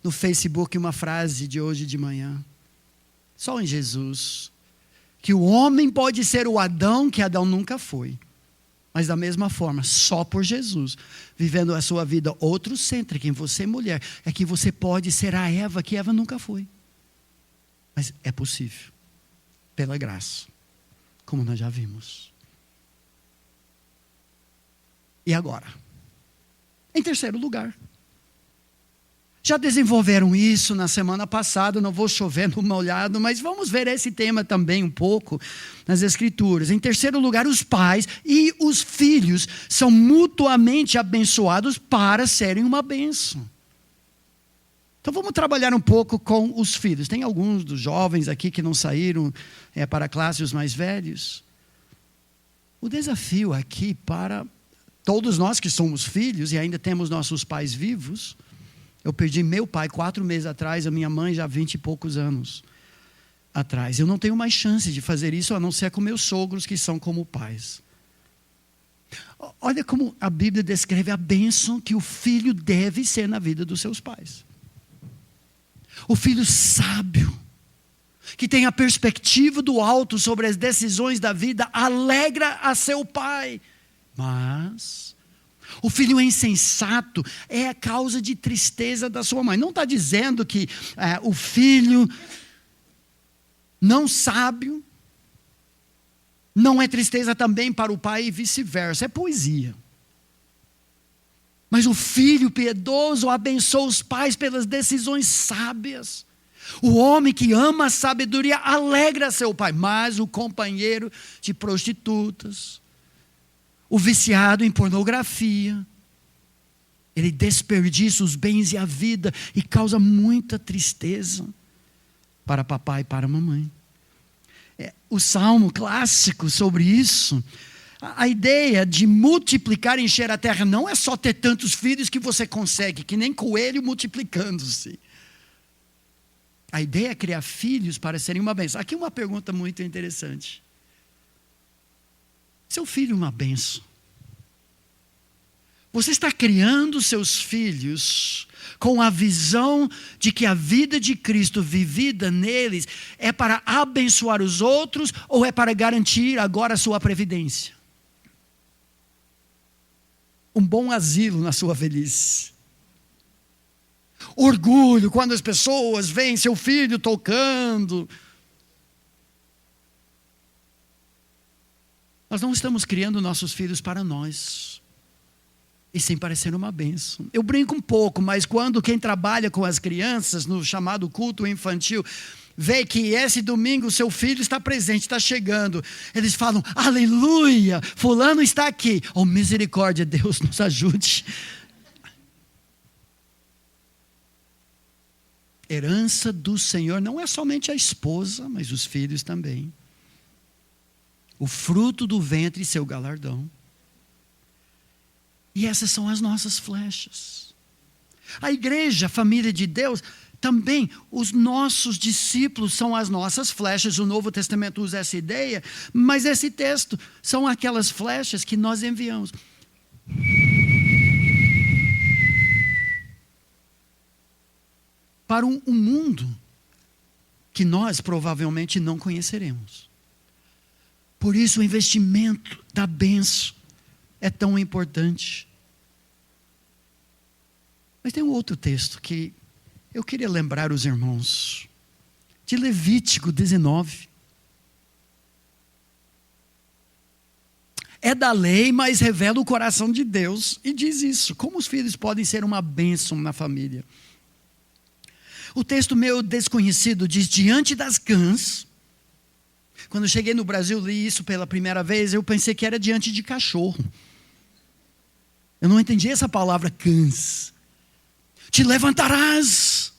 no Facebook uma frase de hoje de manhã. Só em Jesus. Que o homem pode ser o Adão que Adão nunca foi. Mas da mesma forma, só por Jesus, vivendo a sua vida outrocêntrica em você, mulher, é que você pode ser a Eva que Eva nunca foi. Mas é possível. Pela graça, como nós já vimos. E agora? Em terceiro lugar. Já desenvolveram isso na semana passada, não vou chover no molhado, mas vamos ver esse tema também um pouco nas Escrituras. Em terceiro lugar, os pais e os filhos são mutuamente abençoados para serem uma bênção. Então vamos trabalhar um pouco com os filhos. Tem alguns dos jovens aqui que não saíram para a classe, os mais velhos. O desafio aqui para todos nós que somos filhos e ainda temos nossos pais vivos. Eu perdi meu pai 4 meses atrás, a minha mãe já 20 e poucos anos atrás. Eu não tenho mais chance de fazer isso a não ser com meus sogros que são como pais. Olha como a Bíblia descreve a bênção que o filho deve ser na vida dos seus pais. O filho sábio, que tem a perspectiva do alto sobre as decisões da vida, alegra a seu pai. Mas o filho insensato é a causa de tristeza da sua mãe. Não está dizendo que o filho não sábio não é tristeza também para o pai e vice-versa. É poesia. Mas o filho piedoso abençoa os pais pelas decisões sábias. O homem que ama a sabedoria alegra seu pai. Mas o companheiro de prostitutas, o viciado em pornografia, ele desperdiça os bens e a vida e causa muita tristeza para papai e para a mamãe. O salmo clássico sobre isso, a ideia de multiplicar e encher a terra não é só ter tantos filhos que você consegue, que nem coelho multiplicando-se. A ideia é criar filhos para serem uma bênção. Aqui uma pergunta muito interessante. Seu filho é uma bênção. Você está criando seus filhos com a visão de que a vida de Cristo vivida neles é para abençoar os outros ou é para garantir agora a sua previdência? Um bom asilo na sua velhice. Orgulho quando as pessoas veem seu filho tocando. Nós não estamos criando nossos filhos para nós. e sem parecer uma bênção. Eu brinco um pouco, mas quando quem trabalha com as crianças, no chamado culto infantil, vê que esse domingo seu filho está presente, está chegando, eles falam, aleluia, fulano está aqui. Oh, misericórdia, Deus nos ajude. Herança do Senhor não é somente a esposa, mas os filhos também. O fruto do ventre e seu galardão. E essas são as nossas flechas. A igreja, a família de Deus, também os nossos discípulos são as nossas flechas. O Novo Testamento usa essa ideia, mas esse texto são aquelas flechas que nós enviamos. Para um mundo que nós provavelmente não conheceremos. Por isso o investimento da bênção é tão importante. Mas tem um outro texto que eu queria lembrar os irmãos. De Levítico 19. É da lei, mas revela o coração de Deus. E diz isso, como os filhos podem ser uma bênção na família. O texto meio desconhecido diz, diante das cãs. Quando eu cheguei no Brasil, li isso pela primeira vez, eu pensei que era diante de cachorro. Eu não entendi essa palavra cãs. Te levantarás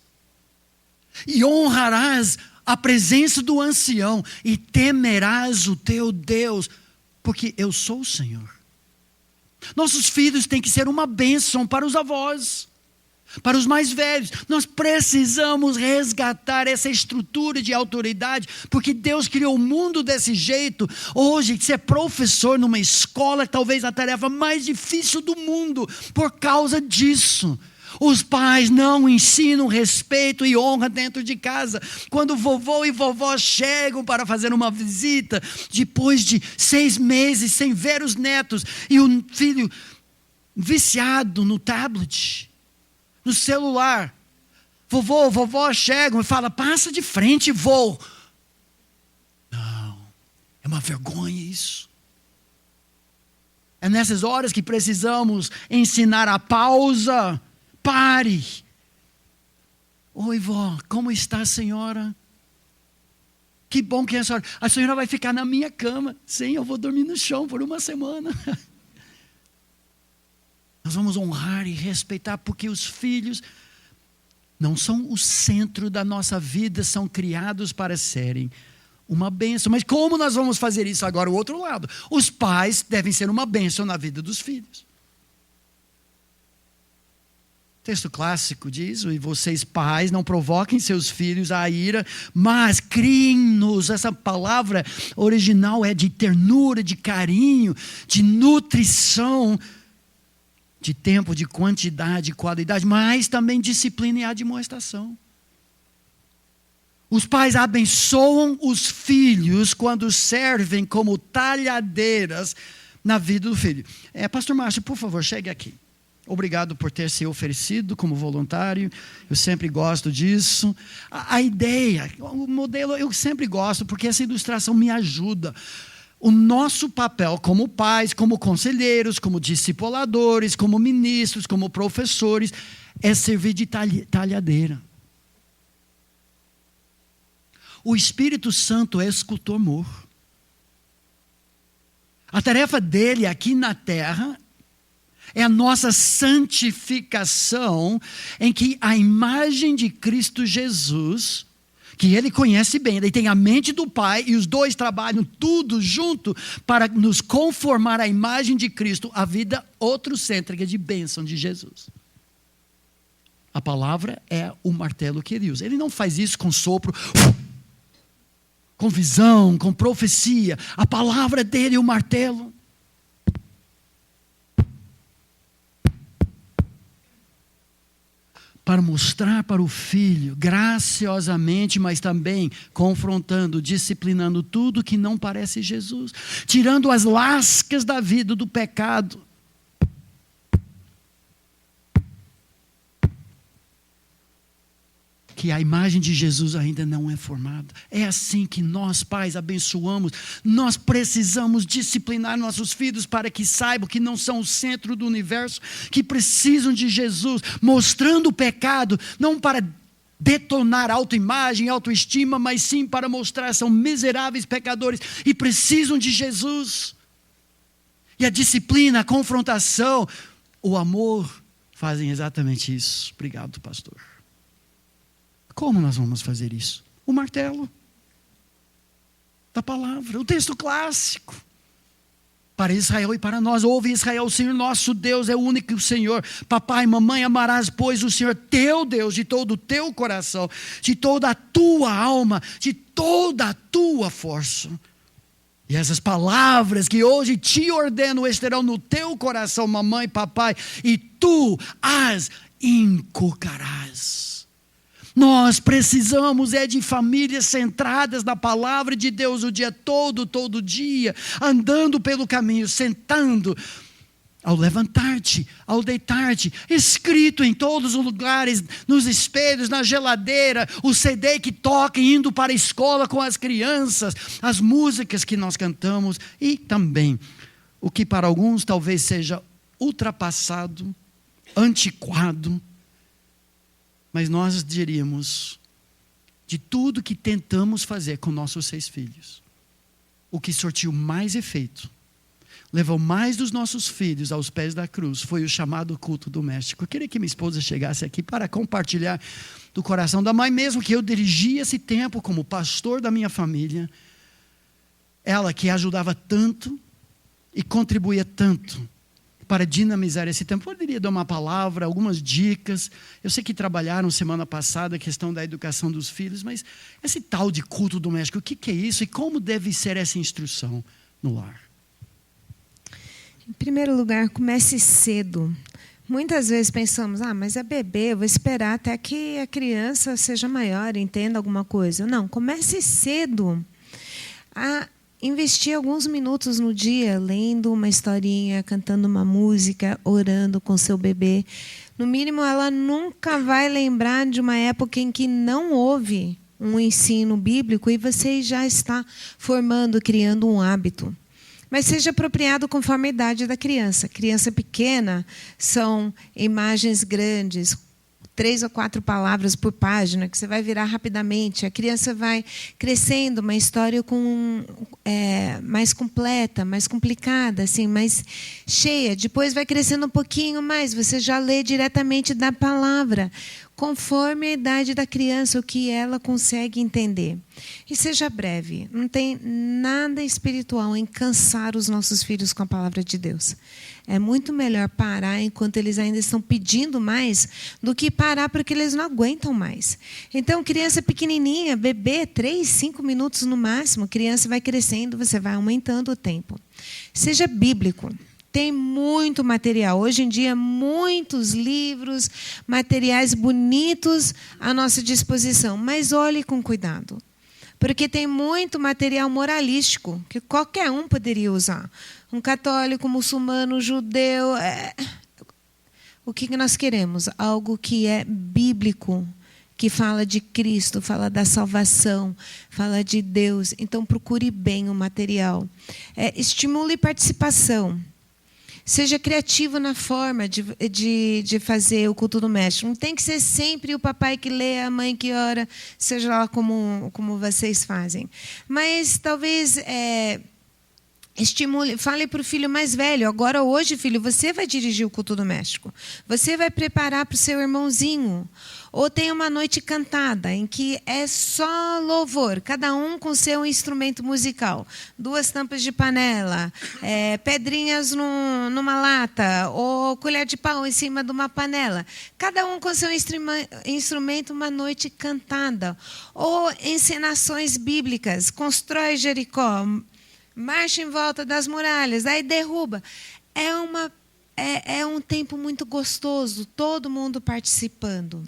e honrarás a presença do ancião e temerás o teu Deus, porque eu sou o Senhor. Nossos filhos têm que ser uma bênção para os avós, para os mais velhos. Nós precisamos resgatar essa estrutura de autoridade, porque Deus criou o mundo desse jeito. Hoje, ser professor numa escola é talvez a tarefa mais difícil do mundo, por causa disso. Os pais não ensinam respeito e honra dentro de casa. Quando vovô e vovó chegam para fazer uma visita, depois de 6 meses sem ver os netos, e o filho viciado no tablet, no celular, vovô, vovó chegam e falam, passa de frente, vô. Não, é uma vergonha isso. É nessas horas que precisamos ensinar a pausa. Pare. Oi, vó, como está a senhora? Que bom que a senhora vai ficar na minha cama. Sim, eu vou dormir no chão por 1 semana. Nós vamos honrar e respeitar, porque os filhos não são o centro da nossa vida, são criados para serem uma bênção. Mas como nós vamos fazer isso agora? O outro lado. Os pais devem ser uma bênção na vida dos filhos. O texto clássico diz, e vocês pais não provoquem seus filhos à ira, mas criem-nos. Essa palavra original é de ternura, de carinho, de nutrição, de tempo, de quantidade, de qualidade, mas também disciplina e admoestação. Os pais abençoam os filhos quando servem como talhadeiras na vida do filho. Pastor Márcio, por favor, chegue aqui. Obrigado por ter se oferecido como voluntário. Eu sempre gosto disso. A ideia, o modelo, eu sempre gosto, porque essa ilustração me ajuda. O nosso papel como pais, como conselheiros, como discipuladores, como ministros, como professores, é servir de talhadeira. O Espírito Santo é escultor morro. A tarefa dele aqui na terra é a nossa santificação, em que a imagem de Cristo Jesus, que ele conhece bem, ele tem a mente do Pai, e os dois trabalham tudo junto para nos conformar à imagem de Cristo, a vida outrocêntrica de bênção de Jesus. A palavra é o martelo que ele usa. Ele não faz isso com sopro, com visão, com profecia. A palavra dele é o martelo. Para mostrar para o filho, graciosamente, mas também confrontando, disciplinando tudo que não parece Jesus, tirando as lascas da vida do pecado. que a imagem de Jesus ainda não é formada. É assim que nós, pais, abençoamos. Nós precisamos disciplinar nossos filhos para que saibam que não são o centro do universo, que precisam de Jesus, mostrando o pecado, não para detonar autoimagem, autoestima, mas sim para mostrar que são miseráveis pecadores e precisam de Jesus. E a disciplina, a confrontação, o amor fazem exatamente isso. Obrigado, pastor. Como nós vamos fazer isso? O martelo da palavra, o texto clássico. Para Israel e para nós, ouve Israel, o Senhor nosso Deus é o único Senhor. Papai, mamãe, amarás, pois, o Senhor teu Deus de todo o teu coração, de toda a tua alma, de toda a tua força. E essas palavras que hoje te ordeno estarão no teu coração, mamãe, papai, e tu as inculcarás. Nós precisamos de famílias centradas na palavra de Deus o dia todo dia, andando pelo caminho, sentando, ao levantar-te, ao deitar-te, escrito em todos os lugares, nos espelhos, na geladeira, o CD que toca indo para a escola com as crianças, as músicas que nós cantamos e também o que para alguns talvez seja ultrapassado, antiquado, mas nós diríamos, de tudo que tentamos fazer com nossos 6 filhos, o que surtiu mais efeito, levou mais dos nossos filhos aos pés da cruz, foi o chamado culto doméstico. Eu queria que minha esposa chegasse aqui para compartilhar do coração da mãe, mesmo que eu dirigia esse tempo como pastor da minha família, ela que ajudava tanto e contribuía tanto para dinamizar esse tempo. Poderia dar uma palavra, algumas dicas. Eu sei que trabalharam semana passada a questão da educação dos filhos, mas esse tal de culto doméstico, o que é isso e como deve ser essa instrução no lar? Em primeiro lugar, comece cedo. Muitas vezes pensamos, mas é bebê, eu vou esperar até que a criança seja maior, entenda alguma coisa. Não, comece cedo a investir alguns minutos no dia, lendo uma historinha, cantando uma música, orando com seu bebê. No mínimo, ela nunca vai lembrar de uma época em que não houve um ensino bíblico e você já está formando, criando um hábito. Mas seja apropriado conforme a idade da criança. Criança pequena são imagens grandes, 3 ou 4 palavras por página, que você vai virar rapidamente. A criança vai crescendo, uma história mais completa, mais complicada, assim, mais cheia. Depois vai crescendo um pouquinho mais, você já lê diretamente da palavra, conforme a idade da criança, o que ela consegue entender. E seja breve. Não tem nada espiritual em cansar os nossos filhos com a palavra de Deus. É muito melhor parar enquanto eles ainda estão pedindo mais do que parar porque eles não aguentam mais. Então, criança pequenininha, bebê, 3, 5 minutos no máximo, criança vai crescendo, você vai aumentando o tempo. Seja bíblico. Tem muito material. Hoje em dia, muitos livros, materiais bonitos à nossa disposição. Mas olhe com cuidado. Porque tem muito material moralístico que qualquer um poderia usar. Um católico, muçulmano, judeu. O que nós queremos? Algo que é bíblico, que fala de Cristo, fala da salvação, fala de Deus. Então, procure bem o material. Estimule participação. Seja criativo na forma de fazer o culto doméstico. Não tem que ser sempre o papai que lê, a mãe que ora, seja lá como vocês fazem. Mas talvez estimule, fale para o filho mais velho. Agora, hoje, filho, você vai dirigir o culto doméstico. Você vai preparar para o seu irmãozinho. Ou tem uma noite cantada, em que é só louvor, cada um com seu instrumento musical. 2 tampas de panela, pedrinhas numa lata, ou colher de pau em cima de uma panela. Cada um com seu instrumento, uma noite cantada. Ou encenações bíblicas, constrói Jericó, marcha em volta das muralhas, aí derruba. É um tempo muito gostoso, todo mundo participando.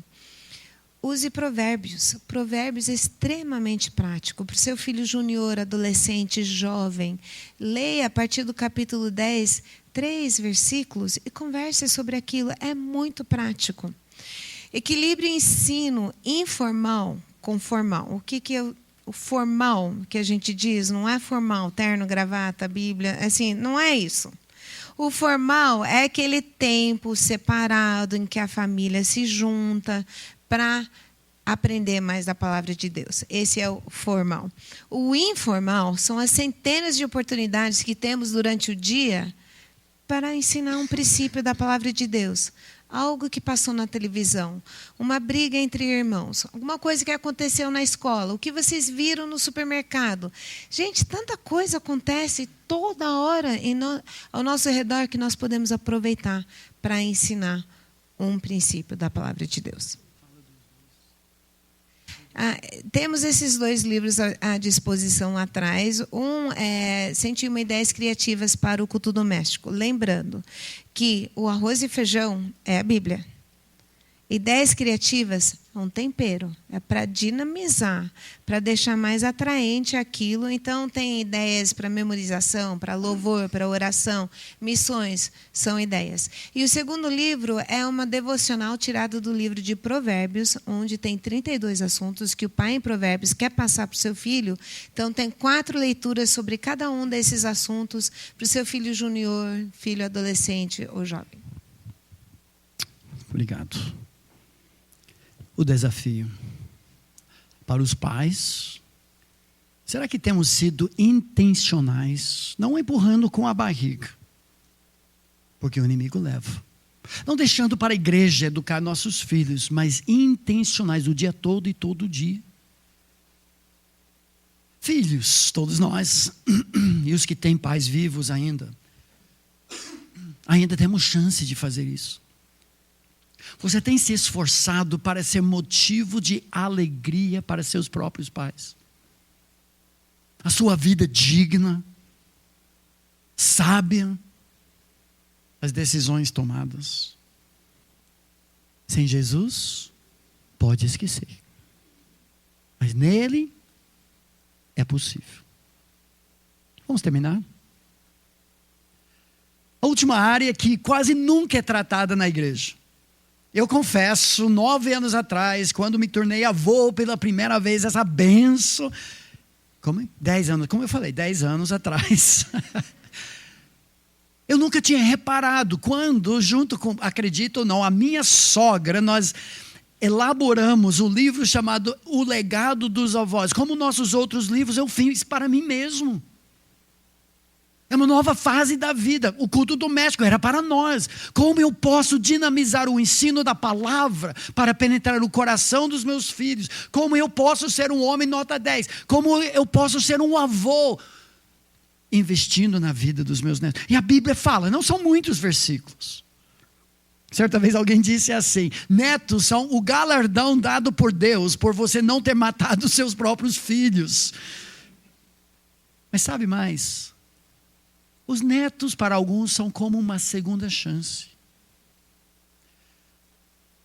Use provérbios. Provérbios é extremamente prático. Para o seu filho júnior, adolescente, jovem, leia a partir do capítulo 10, 3 versículos e converse sobre aquilo. É muito prático. Equilíbrio ensino informal com formal. O que é o formal que a gente diz? Não é formal, terno, gravata, Bíblia, assim, não é isso. O formal é aquele tempo separado em que a família se junta para aprender mais da palavra de Deus. Esse é o formal. O informal são as centenas de oportunidades que temos durante o dia para ensinar um princípio da palavra de Deus. Algo que passou na televisão, uma briga entre irmãos, alguma coisa que aconteceu na escola, o que vocês viram no supermercado. Gente, tanta coisa acontece toda hora ao nosso redor que nós podemos aproveitar para ensinar um princípio da palavra de Deus. Temos esses 2 livros à disposição lá atrás. Um é 101 Ideias Criativas para o Culto Doméstico. Lembrando que o arroz e feijão é a Bíblia. Ideias criativas é um tempero, é para dinamizar, para deixar mais atraente aquilo. Então, tem ideias para memorização, para louvor, para oração, missões, são ideias. E o segundo livro é uma devocional tirada do livro de Provérbios, onde tem 32 assuntos que o pai em Provérbios quer passar para o seu filho. Então, tem 4 leituras sobre cada um desses assuntos para o seu filho júnior, filho adolescente ou jovem. Obrigado. O desafio para os pais. Será que temos sido intencionais, não empurrando com a barriga, porque o inimigo leva, não deixando para a igreja educar nossos filhos, mas intencionais o dia todo e todo dia? Filhos, todos nós, e os que têm pais vivos ainda temos chance de fazer isso. Você tem se esforçado para ser motivo de alegria para seus próprios pais? A sua vida digna, sábia, as decisões tomadas. Sem Jesus, pode esquecer. Mas nele, é possível. Vamos terminar? A última área que quase nunca é tratada na igreja. Eu confesso, 9 anos atrás, quando me tornei avô pela primeira vez, essa benção, 10 anos, como eu falei, 10 anos atrás. Eu nunca tinha reparado quando, junto com, acredito ou não, a minha sogra, nós elaboramos o livro chamado O Legado dos Avós. Como nossos outros livros, eu fiz para mim mesmo. É uma nova fase da vida. O culto doméstico era para nós. Como eu posso dinamizar o ensino da palavra para penetrar o coração dos meus filhos? Como eu posso ser um homem nota 10? Como eu posso ser um avô investindo na vida dos meus netos? E a Bíblia fala, não são muitos versículos. Certa vez alguém disse assim: netos são o galardão dado por Deus por você não ter matado seus próprios filhos. Mas sabe mais? Os netos, para alguns, são como uma segunda chance.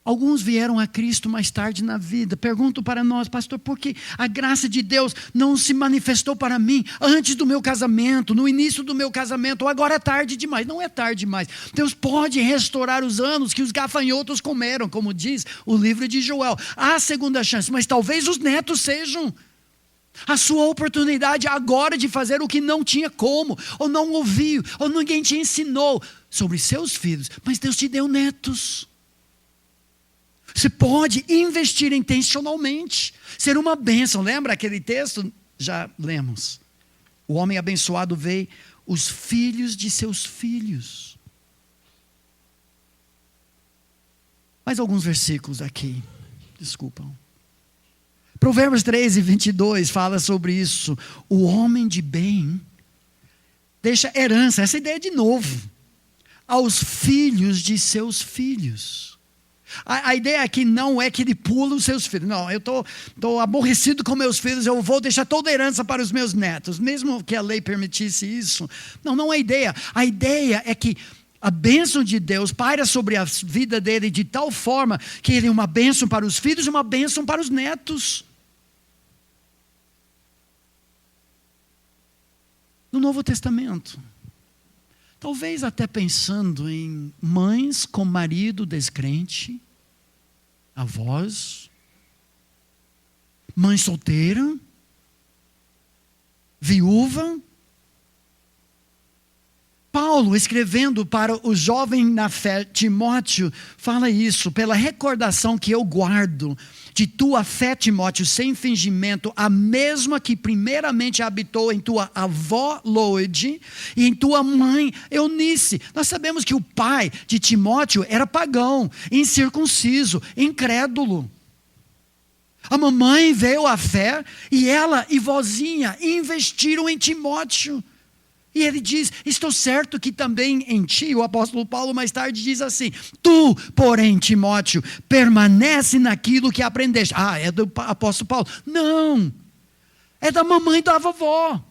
Alguns vieram a Cristo mais tarde na vida. Perguntam para nós, pastor, por que a graça de Deus não se manifestou para mim antes do meu casamento, no início do meu casamento, ou agora é tarde demais? Não é tarde demais. Deus pode restaurar os anos que os gafanhotos comeram, como diz o livro de Joel. Há segunda chance, mas talvez os netos sejam a sua oportunidade agora de fazer o que não tinha como, ou não ouviu, ou ninguém te ensinou sobre seus filhos, mas Deus te deu netos. Você pode investir intencionalmente, ser uma bênção. Lembra aquele texto? Já lemos. O homem abençoado vê os filhos de seus filhos. Mais alguns versículos aqui, desculpam. Provérbios 13, 22 fala sobre isso. O homem de bem deixa herança, essa ideia de novo, aos filhos de seus filhos. A ideia aqui não é que ele pula os seus filhos. Não, eu estou aborrecido com meus filhos, eu vou deixar toda a herança para os meus netos, mesmo que a lei permitisse isso. Não é a ideia. A ideia é que a bênção de Deus paira sobre a vida dele de tal forma que ele é uma bênção para os filhos e uma bênção para os netos. No Novo Testamento, talvez até pensando em mães com marido descrente, avós, mãe solteira, viúva. Paulo, escrevendo para o jovem na fé Timóteo, fala isso: pela recordação que eu guardo de tua fé, Timóteo, sem fingimento, a mesma que primeiramente habitou em tua avó Loide e em tua mãe Eunice. Nós sabemos que o pai de Timóteo era pagão, incircunciso, incrédulo. A mamãe veio à fé e ela e vozinha investiram em Timóteo. E ele diz: estou certo que também em ti, o apóstolo Paulo mais tarde diz assim: tu, porém, Timóteo, permanece naquilo que aprendeste. É do apóstolo Paulo? Não, é da mamãe e da vovó.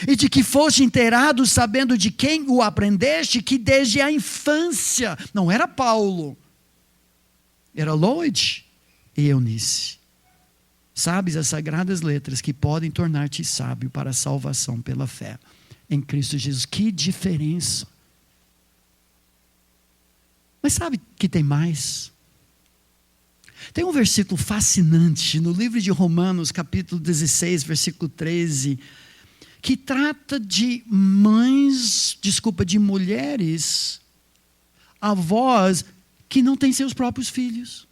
E de que foste inteirado sabendo de quem o aprendeste, que desde a infância, não era Paulo, era Loide e Eunice. Sabes as sagradas letras que podem tornar-te sábio para a salvação pela fé em Cristo Jesus. Que diferença! Mas sabe que tem mais? Tem um versículo fascinante no livro de Romanos, capítulo 16, versículo 13, que trata de de mulheres, avós, que não têm seus próprios filhos.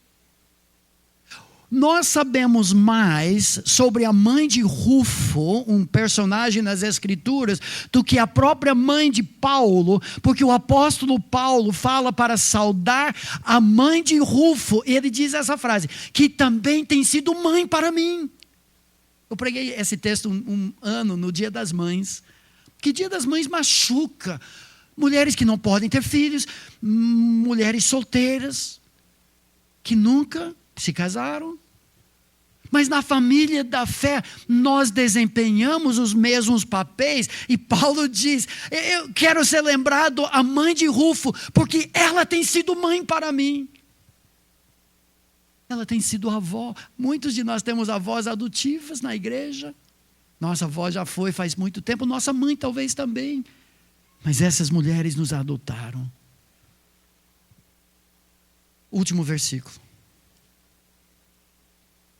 Nós sabemos mais sobre a mãe de Rufo, um personagem nas Escrituras, do que a própria mãe de Paulo, porque o apóstolo Paulo fala para saudar a mãe de Rufo, e ele diz essa frase: que também tem sido mãe para mim. Eu preguei esse texto um ano no Dia das Mães. Que Dia das Mães machuca mulheres que não podem ter filhos, mulheres solteiras, que nunca se casaram. Mas na família da fé, nós desempenhamos os mesmos papéis. E Paulo diz: eu quero ser lembrado a mãe de Rufo, porque ela tem sido mãe para mim. Ela tem sido avó. Muitos de nós temos avós adotivas na igreja. Nossa avó já foi faz muito tempo. Nossa mãe talvez também. Mas essas mulheres nos adotaram. Último versículo.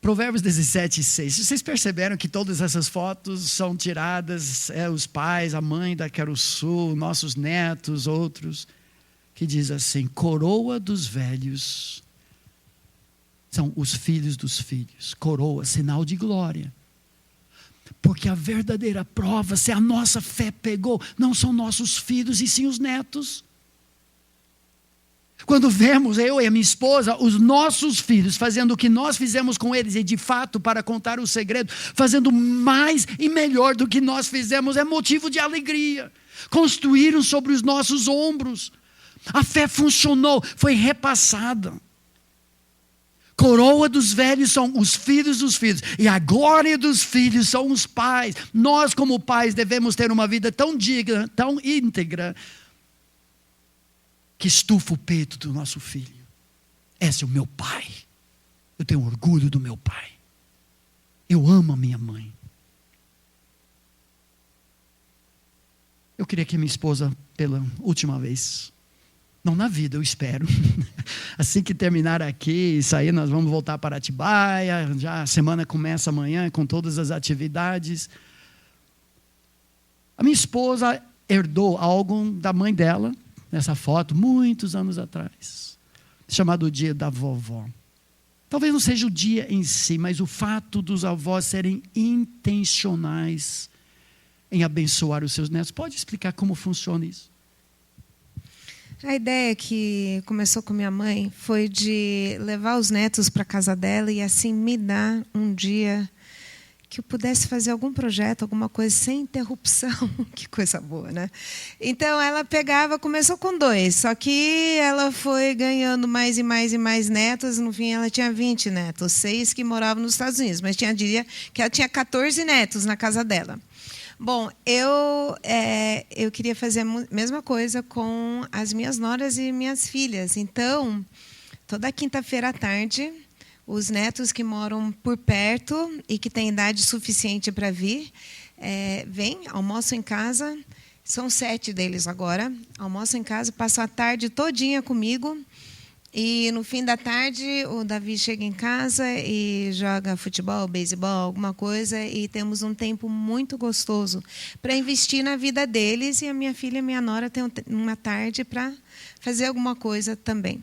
Provérbios 17, 6. Vocês perceberam que todas essas fotos são tiradas, os pais, a mãe da Querussu, nossos netos, outros, que diz assim: coroa dos velhos são os filhos dos filhos. Coroa, sinal de glória. Porque a verdadeira prova, se a nossa fé pegou, não são nossos filhos e sim os netos. Quando vemos, eu e a minha esposa, os nossos filhos fazendo o que nós fizemos com eles, e de fato, para contar o segredo, fazendo mais e melhor do que nós fizemos, é motivo de alegria. Construíram sobre os nossos ombros. A fé funcionou, foi repassada. Coroa dos velhos são os filhos dos filhos, e a glória dos filhos são os pais. Nós, como pais, devemos ter uma vida tão digna, tão íntegra, que estufa o peito do nosso filho. Esse é o meu pai. Eu tenho orgulho do meu pai. Eu amo a minha mãe. Eu queria que minha esposa, pela última vez, não na vida, eu espero, assim que terminar aqui e sair, nós vamos voltar para Atibaia, já a semana começa amanhã com todas as atividades. A minha esposa herdou algo da mãe dela, nessa foto, muitos anos atrás, chamado o dia da vovó. Talvez não seja o dia em si, mas o fato dos avós serem intencionais em abençoar os seus netos. Pode explicar como funciona isso? A ideia que começou com minha mãe foi de levar os netos para a casa dela e assim me dar um dia que eu pudesse fazer algum projeto, alguma coisa sem interrupção. Que coisa boa, né? Então, ela começou com 2, só que ela foi ganhando mais e mais e mais netos. No fim, ela tinha 20 netos, 6 que moravam nos Estados Unidos, mas diria que ela tinha 14 netos na casa dela. Bom, eu queria fazer a mesma coisa com as minhas noras e minhas filhas. Então, toda quinta-feira à tarde, os netos que moram por perto e que têm idade suficiente para vir, vêm, almoçam em casa. São 7 deles agora. Almoçam em casa, passam a tarde todinha comigo. E no fim da tarde, o Davi chega em casa e joga futebol, beisebol, alguma coisa, e temos um tempo muito gostoso para investir na vida deles. E a minha filha e minha nora têm uma tarde para fazer alguma coisa também.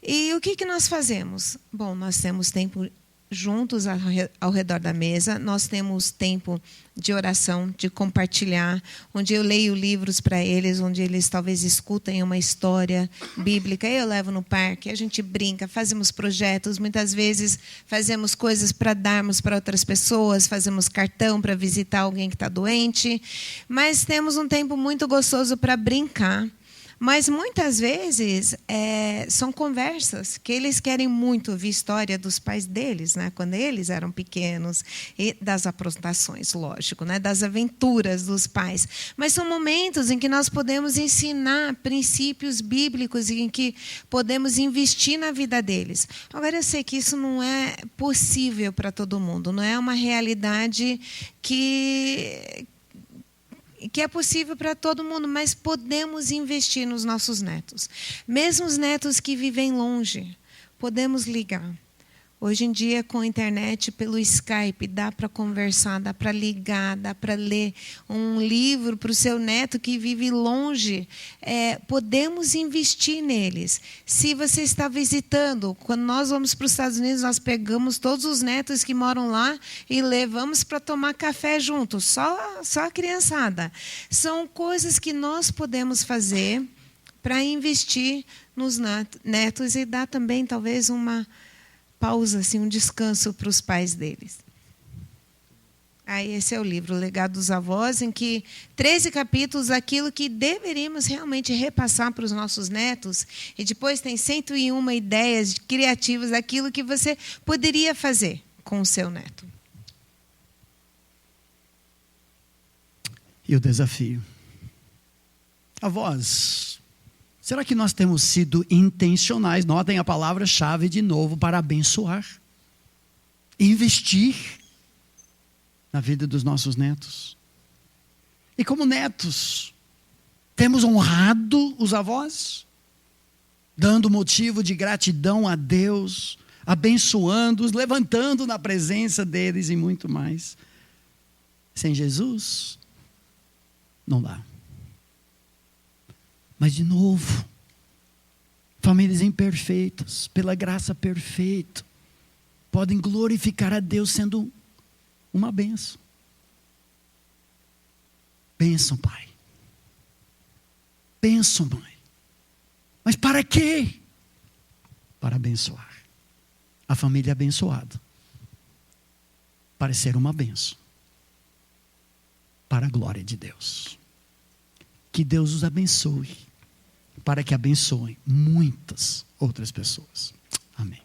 E o que nós fazemos? Bom, nós temos tempo juntos ao redor da mesa, nós temos tempo de oração, de compartilhar, onde eu leio livros para eles, onde eles talvez escutem uma história bíblica, eu levo no parque, a gente brinca, fazemos projetos, muitas vezes fazemos coisas para darmos para outras pessoas, fazemos cartão para visitar alguém que está doente, mas temos um tempo muito gostoso para brincar. Mas muitas vezes são conversas que eles querem muito ouvir história dos pais deles, né? Quando eles eram pequenos, e das aprontações, lógico, né? Das aventuras dos pais. Mas são momentos em que nós podemos ensinar princípios bíblicos e em que podemos investir na vida deles. Agora, eu sei que isso não é possível para todo mundo, não é uma realidade que é possível para todo mundo, mas podemos investir nos nossos netos. Mesmo os netos que vivem longe, podemos ligar. Hoje em dia, com a internet, pelo Skype, dá para conversar, dá para ligar, dá para ler um livro para o seu neto que vive longe. Podemos investir neles. Se você está visitando, quando nós vamos para os Estados Unidos, nós pegamos todos os netos que moram lá e levamos para tomar café juntos, só a criançada. São coisas que nós podemos fazer para investir nos netos e dar também, talvez, uma pausa, assim, um descanso para os pais deles. Aí esse é o livro, O Legado dos Avós, em que 13 capítulos, aquilo que deveríamos realmente repassar para os nossos netos, e depois tem 101 ideias criativas daquilo que você poderia fazer com o seu neto. E o desafio? Avós, será que nós temos sido intencionais? Notem a palavra-chave de novo, para abençoar. Investir na vida dos nossos netos. E como netos, temos honrado os avós? Dando motivo de gratidão a Deus, abençoando-os, levantando na presença deles e muito mais. Sem Jesus, não dá. Mas, de novo, famílias imperfeitas, pela graça perfeita, podem glorificar a Deus sendo uma bênção. Bênção, pai. Bênção, mãe. Mas para quê? Para abençoar. A família abençoada. Para ser uma bênção. Para a glória de Deus. Que Deus os abençoe. Para que abençoem muitas outras pessoas. Amém.